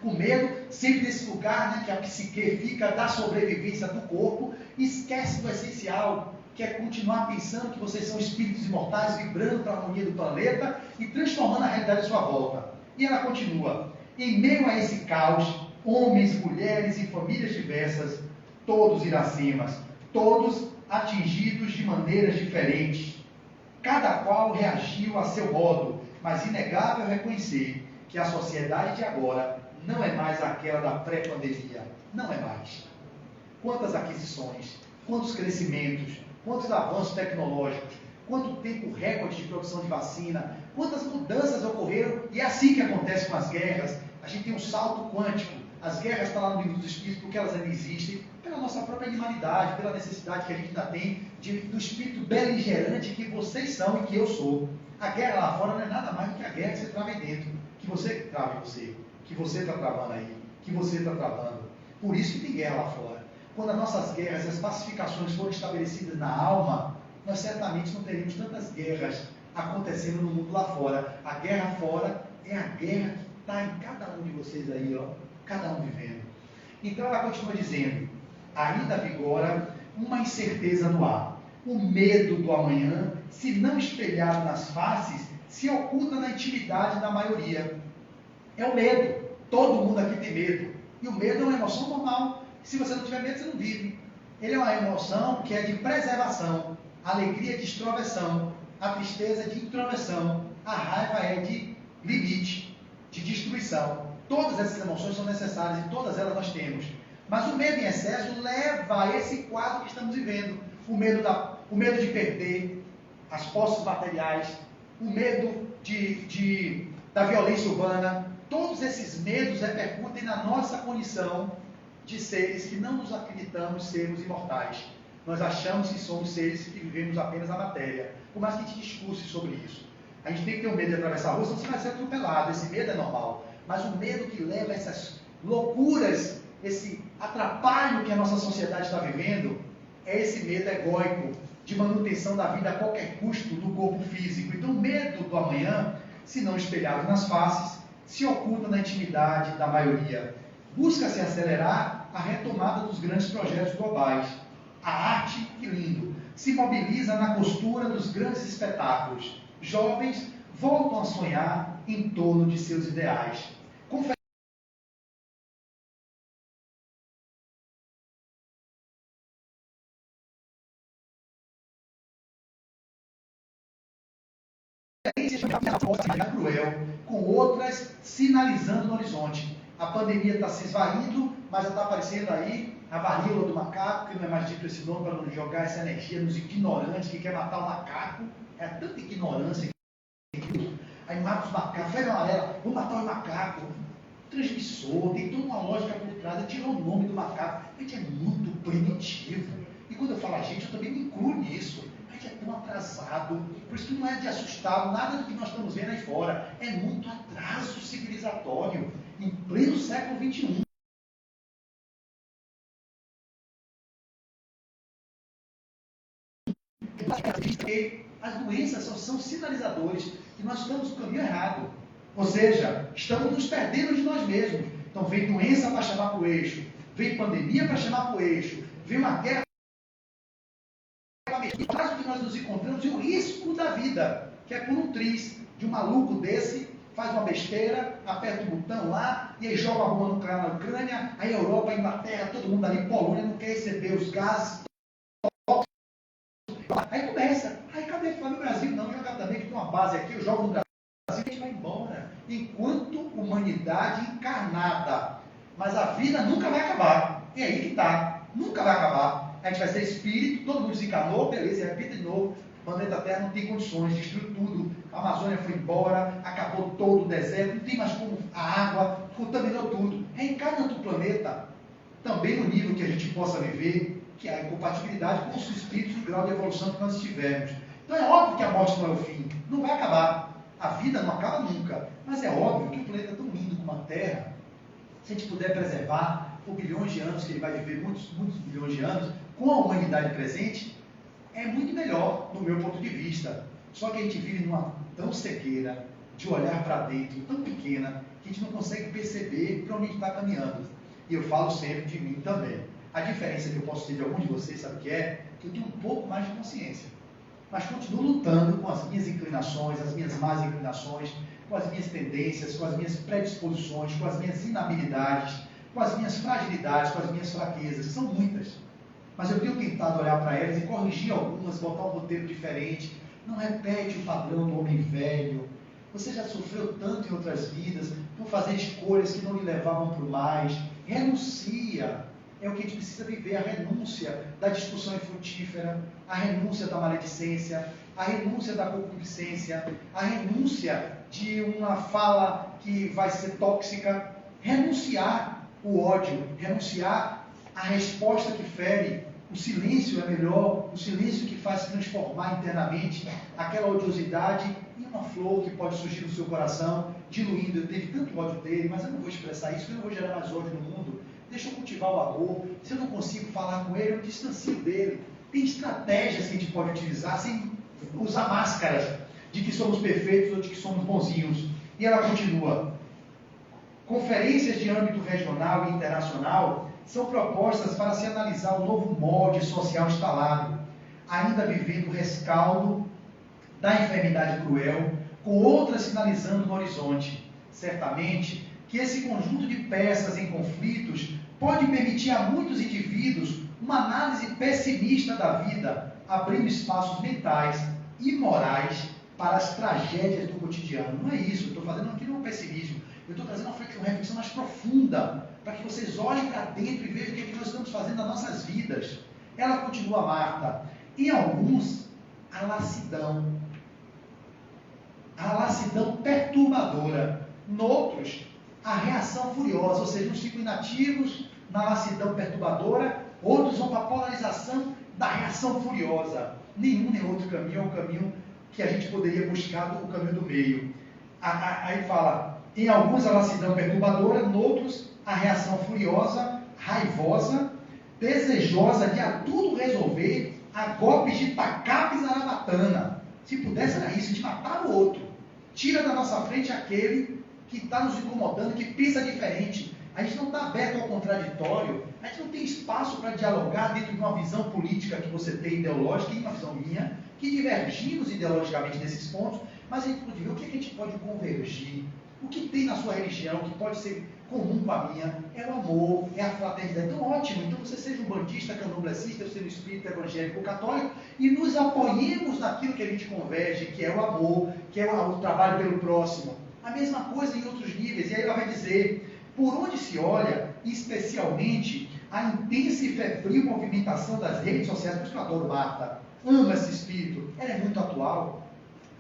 com medo, sempre nesse lugar, né, que a psique fica da sobrevivência do corpo, e esquece do essencial, que é continuar pensando que vocês são espíritos imortais, vibrando para a harmonia do planeta e transformando a realidade à sua volta. E ela continua, em meio a esse caos, homens, mulheres e famílias diversas, todos iracemas, todos atingidos de maneiras diferentes. Cada qual reagiu a seu modo, mas inegável reconhecer que a sociedade de agora não é mais aquela da pré-pandemia. Não é mais. Quantas aquisições, quantos crescimentos, quantos avanços tecnológicos, quanto tempo recorde de produção de vacina, quantas mudanças ocorreram, e é assim que acontece com as guerras. A gente tem um salto quântico. As guerras estão lá no livro dos Espíritos porque elas ainda existem, pela nossa própria animalidade, pela necessidade que a gente ainda tem do espírito beligerante que vocês são e que eu sou. A guerra lá fora não é nada mais do que a guerra que você trava aí dentro, que você trava em você, que você está travando aí, que você está travando. Por isso que tem guerra lá fora. Quando as nossas guerras, as pacificações forem estabelecidas na alma, nós certamente não teríamos tantas guerras acontecendo no mundo lá fora. A guerra fora é a guerra que está em cada um de vocês aí, ó, cada um vivendo. Então ela continua dizendo, ainda vigora uma incerteza no ar. O medo do amanhã, se não espelhado nas faces, se oculta na intimidade da maioria. É o medo. Todo mundo aqui tem medo. E o medo é uma emoção normal. Se você não tiver medo, você não vive. Ele é uma emoção que é de preservação. A alegria é de extroversão. A tristeza é de introversão. A raiva é de limite, de destruição. Todas essas emoções são necessárias e todas elas nós temos. Mas o medo em excesso leva a esse quadro que estamos vivendo. O medo de perder as posses materiais, o medo da violência urbana. Todos esses medos repercutem na nossa condição de seres que não nos acreditamos sermos imortais. Nós achamos que somos seres que vivemos apenas a matéria. Por mais que a gente discurse sobre isso. A gente tem que ter o medo de atravessar a rua, senão você vai ser atropelado. Esse medo é normal. Mas o medo que leva a essas loucuras, esse atrapalho que a nossa sociedade está vivendo, é esse medo egóico de manutenção da vida a qualquer custo do corpo físico. Então, o medo do amanhã, se não espelhado nas faces, se oculta na intimidade da maioria. Busca-se acelerar a retomada dos grandes projetos globais. A arte, que lindo, se mobiliza na costura dos grandes espetáculos. Jovens voltam a sonhar em torno de seus ideais. Cruel, com outras sinalizando no horizonte. A pandemia está se esvaindo, mas já está aparecendo aí a varíola do macaco, que não é mais dito esse nome para não jogar essa energia nos ignorantes que quer matar o macaco. É tanta ignorância. Aí mata os macacos, febre amarela, vou matar o macaco. Transmissor, tem toda uma lógica por trás, tirou o nome do macaco. A gente é muito primitivo. E quando eu falo a gente, eu também me incluo nisso. A gente é tão atrasado. Por isso que não é de assustar nada do que nós estamos vendo aí fora. É muito atraso civilizatório, em pleno século XXI. Porque as doenças são sinalizadores que nós estamos no caminho errado. Ou seja, estamos nos perdendo de nós mesmos. Então vem doença para chamar para o eixo, vem pandemia para chamar para o eixo, vem uma guerra o caso que nós nos encontramos e o risco da vida, que é por um triz de um maluco desse, faz uma besteira, aperta o botão lá, e aí joga a bomba nuclear na Ucrânia, aí a Europa, a Inglaterra, todo mundo ali, Polônia, não quer receber os gases. Aí começa, aí cadê o Brasil? Não, joga também, que tem uma base aqui, eu jogo no Brasil, a gente vai embora. Enquanto humanidade encarnada. Mas a vida nunca vai acabar. E aí que está, nunca vai acabar. A gente vai ser espírito, todo mundo desencarnou, beleza, repita de novo. O planeta Terra não tem condições, destruiu tudo. A Amazônia foi embora, acabou todo o deserto, não tem mais como a água, contaminou tudo. Reencarna no planeta, também no nível que a gente possa viver, que é a incompatibilidade com os espíritos e o grau de evolução que nós estivermos. Então é óbvio que a morte não é o fim, não vai acabar. A vida não acaba nunca. Mas é óbvio que o planeta é tão lindo como a Terra, se a gente puder preservar por bilhões de anos, que ele vai viver muitos bilhões de anos, com a humanidade presente, é muito melhor, no meu ponto de vista. Só que a gente vive numa tão cegueira, de olhar para dentro, tão pequena, que a gente não consegue perceber para onde a gente está caminhando. E eu falo sempre de mim também. A diferença que eu posso ter de algum de vocês, sabe o que é? Que eu tenho um pouco mais de consciência. Mas continuo lutando com as minhas inclinações, as minhas más inclinações, com as minhas tendências, com as minhas predisposições, com as minhas inabilidades, com as minhas fragilidades, com as minhas fraquezas, que são muitas. Mas eu tenho tentado olhar para elas e corrigir algumas, botar um roteiro diferente. Não repete o padrão do homem velho. Você já sofreu tanto em outras vidas por fazer escolhas que não lhe levavam para o mais. Renuncia. É o que a gente precisa viver, a renúncia da discussão infrutífera, a renúncia da maledicência, a renúncia da concupiscência, a renúncia de uma fala que vai ser tóxica, renunciar o ódio, renunciar a resposta que fere. O silêncio é melhor, o silêncio que faz transformar internamente aquela odiosidade em uma flor que pode surgir no seu coração, diluindo. Eu teve tanto ódio dele, mas eu não vou expressar isso, porque eu não vou gerar mais ódio no mundo. Deixa eu cultivar o amor. Se eu não consigo falar com ele, eu distancio dele. Tem estratégias que a gente pode utilizar sem usar máscaras de que somos perfeitos ou de que somos bonzinhos. E ela continua. Conferências de âmbito regional e internacional são propostas para se analisar o novo molde social instalado, ainda vivendo o rescaldo da enfermidade cruel, com outras sinalizando no horizonte. Certamente que esse conjunto de peças em conflitos pode permitir a muitos indivíduos uma análise pessimista da vida, abrindo espaços mentais e morais para as tragédias do cotidiano. Não é isso, eu estou fazendo aqui não é pessimismo, eu estou trazendo uma reflexão mais profunda, para que vocês olhem para dentro e vejam o que, é que nós estamos fazendo nas nossas vidas. Ela continua, Marta, em alguns, a lassidão perturbadora, noutros, a reação furiosa, ou seja, uns ficam inativos na lassidão perturbadora, outros vão para a polarização da reação furiosa. Nenhum nem outro caminho é o caminho que a gente poderia buscar, o caminho do meio. Aí fala, em alguns a lassidão perturbadora, noutros a reação furiosa, raivosa, desejosa de a tudo resolver, a golpes de tacape e zarabatana. Se pudesse era isso, a gente matava o outro. Tira da nossa frente aquele que está nos incomodando, que pensa diferente. A gente não está aberto ao contraditório, a gente não tem espaço para dialogar dentro de uma visão política que você tem, ideológica, e uma visão minha, que divergimos ideologicamente nesses pontos, mas a gente pode ver o que a gente pode convergir, o que tem na sua religião, que pode ser comum com a minha, é o amor, é a fraternidade. Então, ótimo, então você seja um bandista, candomblessista, eu seja um espírita evangélico ou católico, e nos apoiemos naquilo que a gente converge, que é o amor, que é o trabalho pelo próximo. A mesma coisa em outros níveis, e aí ela vai dizer, por onde se olha, especialmente, a intensa e febril movimentação das redes sociais, por isso que eu adoro Marta, amo esse espírito, ela é muito atual.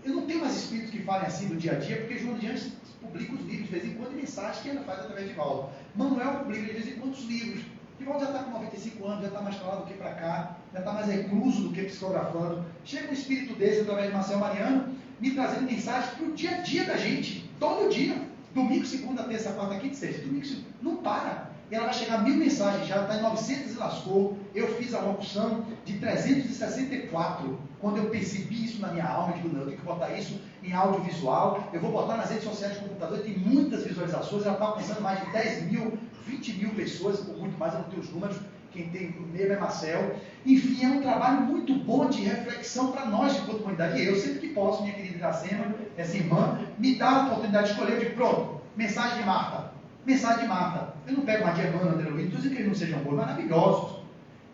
Eu não tenho mais espíritos que falem assim do dia a dia, porque João de Anjos publica os livros de vez em quando e mensagens que ela faz através de Valdo. Manuel publica de vez em quando os livros. Divaldo já está com 95 anos, já está mais para lá do que para cá, já está mais recluso do que psicografando. Chega um espírito desse, através de Marcel Mariano, me trazendo mensagens para o dia a dia da gente, todo dia. Domingo, segunda, terça, quarta, quinta, sexta. Domingo, segunda, não para. E ela vai chegar a 1000 mensagens, já está em 900 e lascou. Eu fiz a locução de 364. Quando eu percebi isso na minha alma, eu digo, não, eu tenho que botar isso em audiovisual. Eu vou botar nas redes sociais do computador, tem muitas visualizações. Ela está alcançando mais de 10 mil, 20 mil pessoas, ou muito mais, eu não tenho os números. Quem tem mesmo é Marcel. Enfim, é um trabalho muito bom de reflexão para nós, enquanto comunidade. E eu, sempre que posso, minha querida Iracema, essa irmã, me dá a oportunidade de escolher. Eu digo, pronto, mensagem de Marta. Mensagem de Marta. Eu não pego uma de Emmanuel, André Luiz, não estou dizendo que eles não sejam bons, maravilhosos.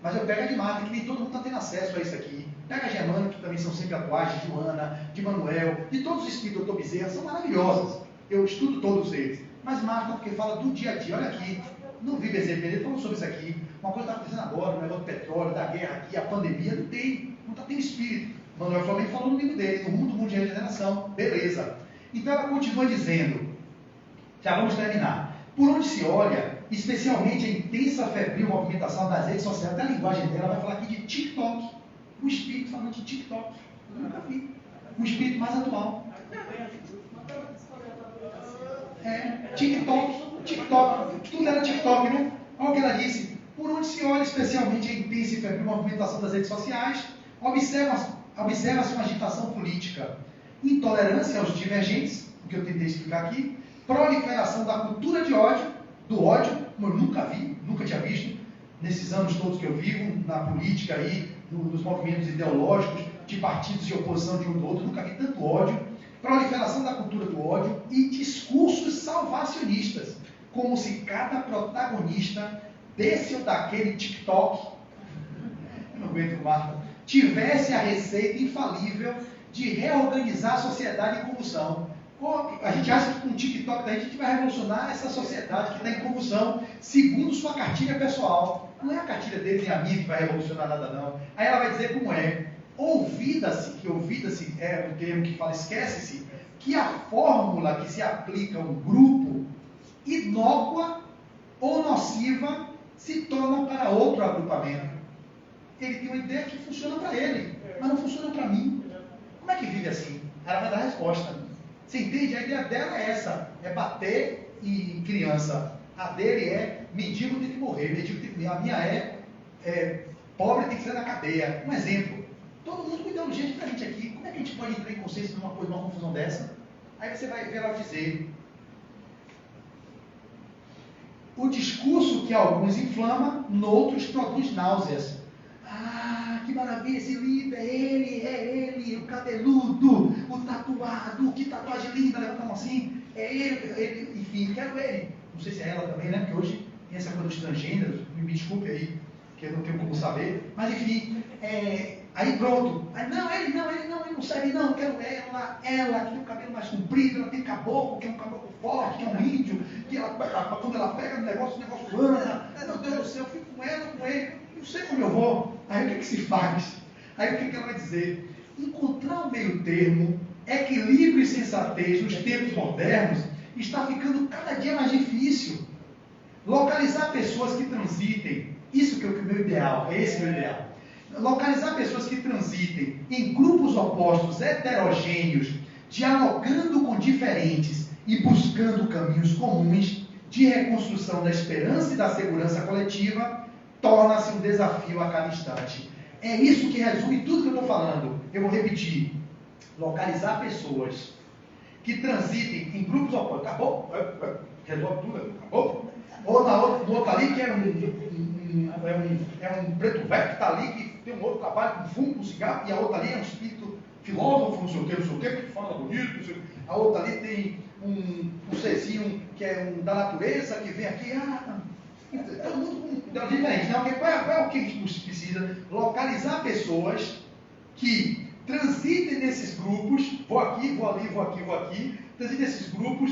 Mas eu pego a de Marta, que nem todo mundo está tendo acesso a isso aqui. Pega a de Emmanuel, que também são sempre atuais, de Joana, de Manuel, de todos os espíritos do Dr. Bezerra, são maravilhosas. Eu estudo todos eles. Mas Marta, porque fala do dia a dia, olha aqui, não vi Bezerra Pereira falando sobre isso aqui. Uma coisa está acontecendo agora, o negócio do petróleo, da guerra aqui, a pandemia, não está tendo espírito. Manuel Flamengo falou no livro dele, no mundo de regeneração. Beleza. Então ela continua dizendo, já vamos terminar. Por onde se olha, especialmente a intensa febril movimentação das redes sociais, até a linguagem dela vai falar aqui de TikTok. O espírito falando de TikTok. Eu nunca vi. Um espírito mais atual. TikTok. Tudo era TikTok, né? Olha o que ela disse. Por onde se olha, especialmente a intensa e febril movimentação das redes sociais, observa-se uma agitação política, intolerância aos divergentes, o que eu tentei explicar aqui, proliferação da cultura de ódio, do ódio, como eu nunca vi, nunca tinha visto, nesses anos todos que eu vivo, na política aí, nos movimentos ideológicos, de partidos de oposição de um do outro, nunca vi tanto ódio, proliferação da cultura do ódio e discursos salvacionistas, como se cada protagonista desse ou daquele TikTok, eu não aguento, Marta, tivesse a receita infalível de reorganizar a sociedade em convulsão. A gente acha que com o TikTok da gente vai revolucionar essa sociedade que está em convulsão, segundo sua cartilha pessoal. Não é a cartilha dele nem a minha que vai revolucionar nada, não. Aí ela vai dizer como é. Ouvida-se é um termo que fala, esquece-se, que a fórmula que se aplica a um grupo, inócua ou nociva, se torna para outro agrupamento. Ele tem uma ideia que funciona para ele, mas não funciona para mim. Como é que vive assim? Ela vai dar a resposta. Você entende? A ideia dela é essa, é bater em criança. A dele é mendigo tem que morrer, mendigo tem que morrer. A minha é pobre tem que sair da cadeia. Um exemplo. Todo mundo com ideologia diferente aqui. Como é que a gente pode entrar em consciência numa coisa, numa confusão dessa? Aí você vai ver ela dizer: o discurso que alguns inflama, noutros produz náuseas. Ah, que maravilha, esse livro é ele, o cabeludo, o tatuado, que tatuagem linda, levanta a mão assim, é ele, enfim, quero ele. Não sei se é ela também, né? Porque hoje tem essa coisa dos transgêneros, me desculpe aí, que eu não tenho como saber, mas enfim, aí pronto. Aí, ele não serve não, quero ela que tem o cabelo mais comprido, ela tem caboclo, que é um caboclo forte, que é um índio, que ela, quando ela pega no negócio, o negócio anda, meu Deus do céu, eu fico com ela, com ele, não sei como eu vou. Aí o que se faz? Aí o que ela vai dizer? Encontrar um meio termo, equilíbrio e sensatez nos tempos modernos, está ficando cada dia mais difícil. Localizar pessoas que transitem, isso que é o meu ideal, esse é o meu ideal. Localizar pessoas que transitem em grupos opostos, heterogêneos, dialogando com diferentes e buscando caminhos comuns de reconstrução da esperança e da segurança coletiva, torna-se um desafio a cada instante. É isso que resume tudo que eu estou falando. Eu vou repetir. Localizar pessoas que transitem em grupos opostos. Acabou? Resolve tudo? Acabou? Ou no outro ali que é um preto velho que está ali, que tem um outro trabalho com fumo, com cigarro, e a outra ali é um espírito filósofo, não sei o que, que fala bonito, não sei o que. A outra ali tem um serzinho que é da natureza, que vem aqui, todo mundo com diferente. Então, qual é o que a gente precisa? Localizar pessoas que transitem nesses grupos, vou aqui, vou ali, vou aqui, vou aqui, transitem nesses grupos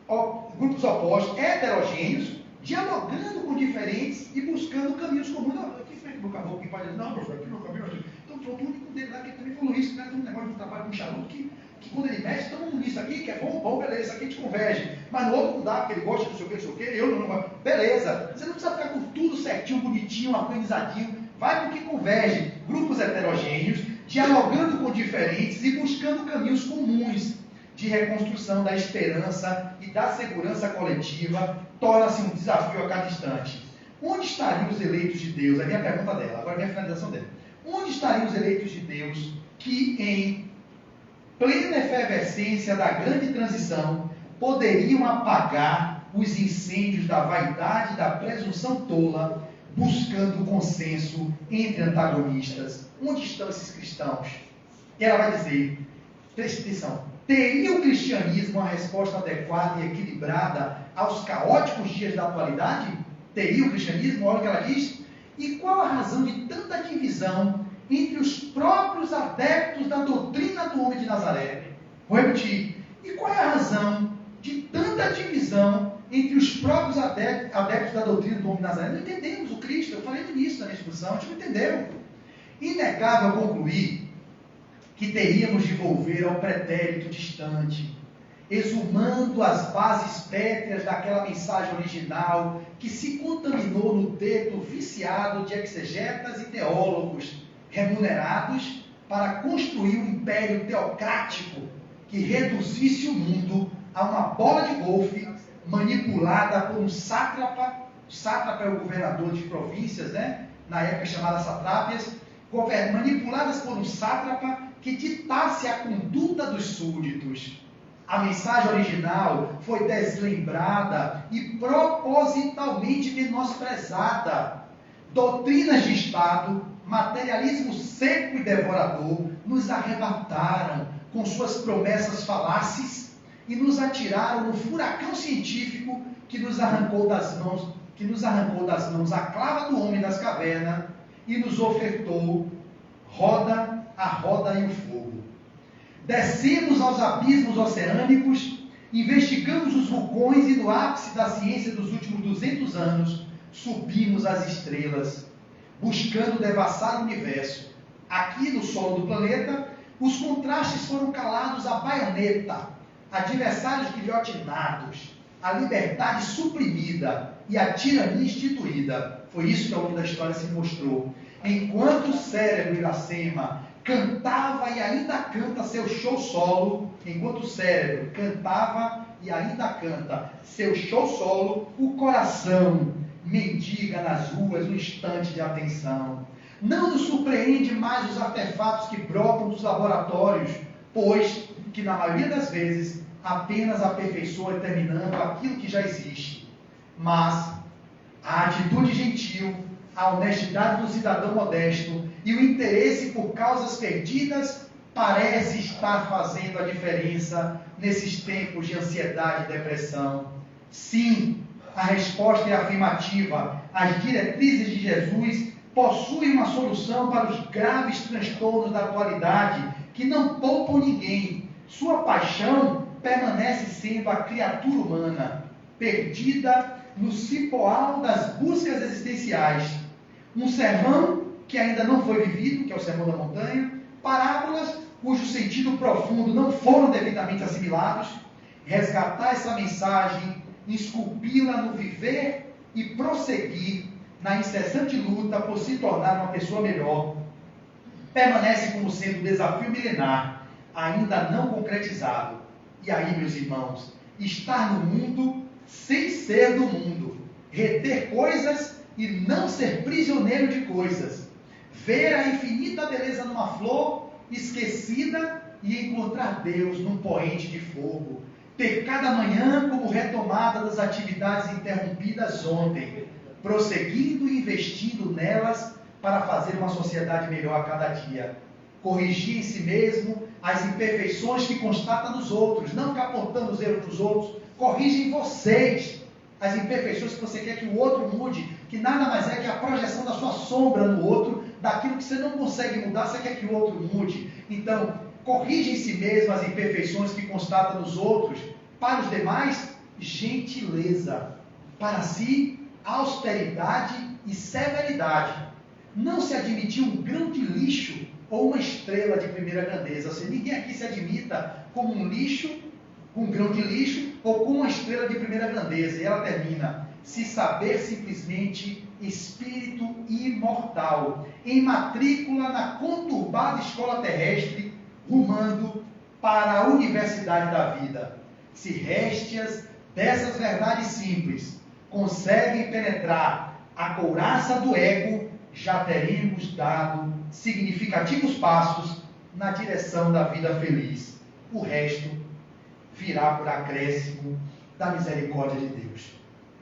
opostos, heterogêneos, dialogando com diferentes e buscando caminhos comuns. Quem foi que meu caboclo que pode dizer, não, professor, aqui meu caminho é assim. Então, o único dele lá que também falou isso, né? Tem um negócio de trabalho com charuto que quando ele mexe, todo mundo nisso. isso aqui que é bom, beleza, isso aqui a gente converge. Mas no outro não dá, porque ele gosta de não sei o que, eu não gosto. Beleza, você não precisa ficar com tudo certinho, bonitinho, organizadinho. Vai com o que converge. Grupos heterogêneos, dialogando com diferentes e buscando caminhos comuns de reconstrução da esperança e da segurança coletiva, torna-se um desafio a cada instante. Onde estariam os eleitos de Deus? É a minha pergunta dela, agora é a minha finalização dela. Onde estariam os eleitos de Deus que, em plena efervescência da grande transição, poderiam apagar os incêndios da vaidade e da presunção tola, buscando consenso entre antagonistas? Onde estão esses cristãos? E ela vai dizer, preste atenção, teria o cristianismo uma resposta adequada e equilibrada aos caóticos dias da atualidade? Teria o cristianismo? Olha o que ela diz. E qual a razão de tanta divisão entre os próprios adeptos da doutrina do homem de Nazaré? Vou repetir. E qual é a razão de tanta divisão entre os próprios adeptos da doutrina do homem de Nazaré? Não entendemos o Cristo. Eu falei nisso na minha discussão. A gente não entendeu. Inegável concluir que teríamos de volver ao pretérito distante, exumando as bases pétreas daquela mensagem original que se contaminou no dedo viciado de exegetas e teólogos remunerados para construir um império teocrático que reduzisse o mundo a uma bola de golfe manipulada por um sátrapa. O sátrapa é o governador de províncias, né? Na época chamada satrápias, manipuladas por um sátrapa que ditasse a conduta dos súditos. A mensagem original foi deslembrada e propositalmente menosprezada. Doutrinas de Estado, materialismo seco e devorador, nos arrebataram com suas promessas falaces e nos atiraram no furacão científico que nos arrancou das mãos a clava do homem das cavernas e nos ofertou a roda e o fogo. Descemos aos abismos oceânicos, investigamos os vulcões e no ápice da ciência dos últimos 200 anos, subimos às estrelas, buscando devassar o universo. Aqui no solo do planeta, os contrastes foram calados à baioneta, adversários guilhotinados, a liberdade suprimida e a tirania instituída. Foi isso que ao longo da história se mostrou. Enquanto o cérebro Iracema cantava e ainda canta seu show solo, enquanto o cérebro cantava e ainda canta seu show solo, o coração mendiga nas ruas um instante de atenção. Não nos surpreende mais os artefatos que brotam dos laboratórios, pois que na maioria das vezes apenas aperfeiçoa terminando aquilo que já existe. Mas a atitude gentil, a honestidade do cidadão modesto e o interesse por causas perdidas parece estar fazendo a diferença nesses tempos de ansiedade e depressão. Sim, a resposta é afirmativa. As diretrizes de Jesus possuem uma solução para os graves transtornos da atualidade que não poupam ninguém. Sua paixão permanece sendo a criatura humana, perdida no cipoal das buscas existenciais. Um sermão que ainda não foi vivido, que é o Sermão da Montanha, parábolas cujo sentido profundo não foram devidamente assimilados, resgatar essa mensagem, esculpi-la no viver e prosseguir na incessante luta por se tornar uma pessoa melhor, permanece como sendo um desafio milenar, ainda não concretizado. E aí, meus irmãos, estar no mundo sem ser do mundo, reter coisas e não ser prisioneiro de coisas, ver a infinita beleza numa flor esquecida e encontrar Deus num poente de fogo, ter cada manhã como retomada das atividades interrompidas ontem, prosseguindo e investindo nelas para fazer uma sociedade melhor a cada dia, corrigir em si mesmo as imperfeições que constata nos outros, não ficar apontando os erros dos outros, corrige em vocês as imperfeições que você quer que o outro mude, que nada mais é que a projeção da sua sombra no outro, daquilo que você não consegue mudar, você quer que o outro mude. Então, corrige em si mesmo as imperfeições que constata nos outros, para os demais, gentileza, para si, austeridade e severidade. Não se admitir um grão de lixo ou uma estrela de primeira grandeza. Ou seja, ninguém aqui se admita como um lixo com um grão de lixo ou com uma estrela de primeira grandeza. E ela termina: se saber simplesmente espírito imortal, em matrícula na conturbada escola terrestre, rumando para a universidade da vida. Se réstias dessas verdades simples conseguem penetrar a couraça do ego, já teremos dado significativos passos na direção da vida feliz. O resto virá por acréscimo da misericórdia de Deus.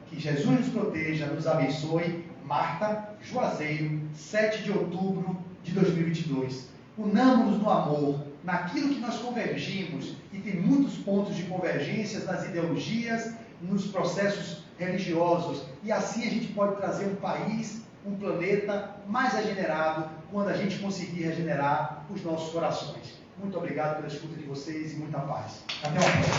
Que Jesus nos proteja, nos abençoe. Marta Juazeiro, 7 de outubro de 2022. Unamos-nos no amor, naquilo que nós convergimos, e tem muitos pontos de convergências nas ideologias, nos processos religiosos, e assim a gente pode trazer um país, um planeta mais regenerado, quando a gente conseguir regenerar os nossos corações. Muito obrigado pela escuta de vocês e muita paz. Até uma próxima.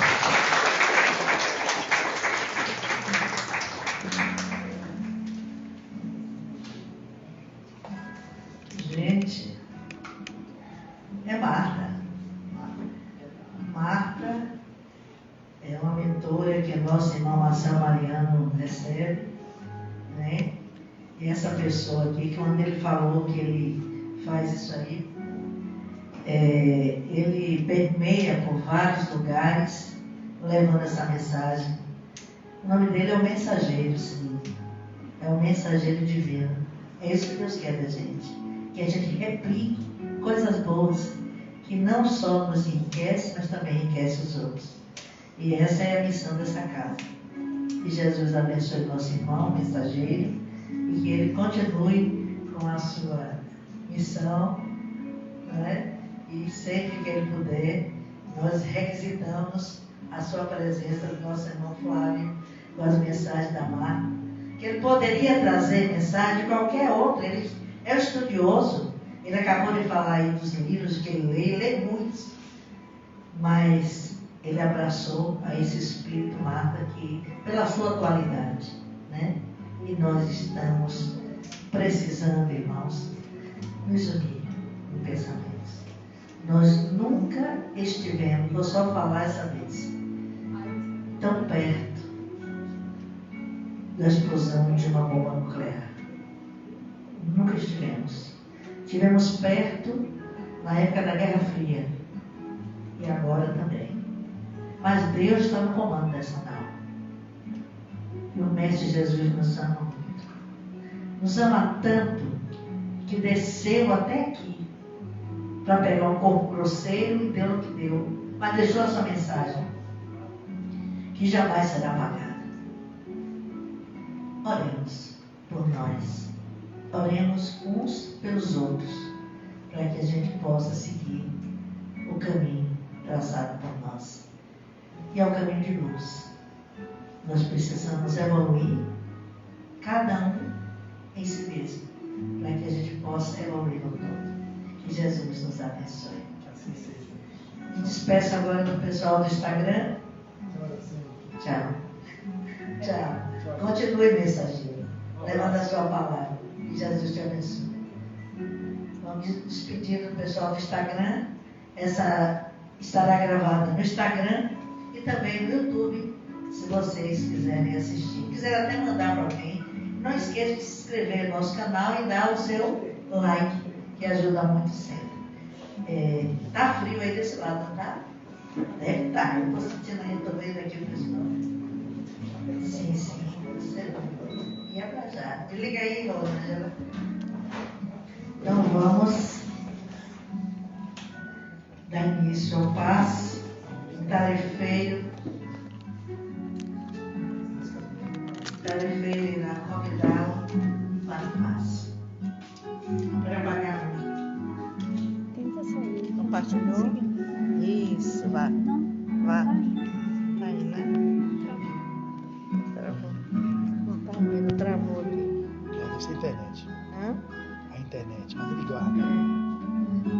Gente, é Marta. Marta é uma mentora que nosso irmão Marcelo Mariano recebe, né? E essa pessoa aqui, quando ele falou que ele faz isso aí, ele permeia por vários lugares, levando essa mensagem. O nome dele é o Mensageiro, sim. É o Mensageiro Divino. É isso que Deus quer da gente. Que a gente replique coisas boas, que não só nos enriquece, mas também enriquece os outros. E essa é a missão dessa casa. Que Jesus abençoe nosso irmão, mensageiro, e que ele continue com a sua missão, né? E sempre que ele puder, nós requisitamos a sua presença do nosso irmão Flávio, com as mensagens da Marta, que ele poderia trazer mensagem de qualquer outra. Ele é um estudioso, ele acabou de falar aí dos livros que ele lê muitos, mas ele abraçou a esse espírito, Marta, que, pela sua atualidade, né? E nós estamos precisando, irmãos, nos unir em pensamentos. Nós nunca estivemos, vou só falar essa vez, tão perto da explosão de uma bomba nuclear. Nunca estivemos. Estivemos perto na época da Guerra Fria. E agora também. Mas Deus está no comando dessa nau. E o Mestre Jesus nos ama muito. Nos ama tanto que desceu até aqui para pegar um corpo grosseiro e deu o que deu. Mas deixou a sua mensagem, que jamais será apagada. Oremos por nós. Oremos uns pelos outros, para que a gente possa seguir o caminho traçado por nós. E é o caminho de luz. Nós precisamos evoluir, cada um em si mesmo, para que a gente possa evoluir no todo. Que Jesus nos abençoe. Me despeço agora do pessoal do Instagram. Tchau. Tchau. Continue, mensageiro, levando a sua palavra. Que Jesus te abençoe. Vamos despedir do pessoal do Instagram. Essa estará gravada no Instagram e também no YouTube, se vocês quiserem assistir. Quiser até mandar para alguém, não esqueça de se inscrever no nosso canal e dar o seu like, que ajuda muito sempre. Tá frio aí desse lado, não tá? Deve estar. Eu estou sentindo aí, estou vendo aqui o pessoal. Sim. Você ia pra já. Desliga aí, Rosângela. Então vamos dar início ao passo. Tarefeiro irá convidá-lo para o passo. Trabalhar. Tenta sair. Compartilhou? Isso, vá. Vá. Aí, né? Travou. Não tá vendo, travou ali. Essa é a internet. Hã? A internet, mas ele guarda.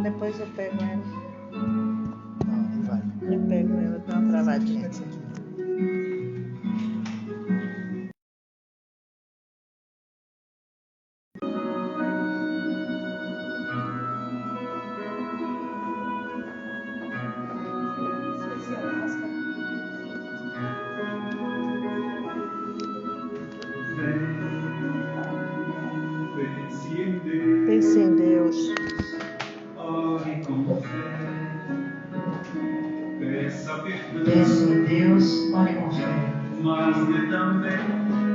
Depois eu pego ela. Não, ele vai. Eu pego ela, dou uma travadinha. Isso aqui. Penso em Deus, ore com fé. Mas também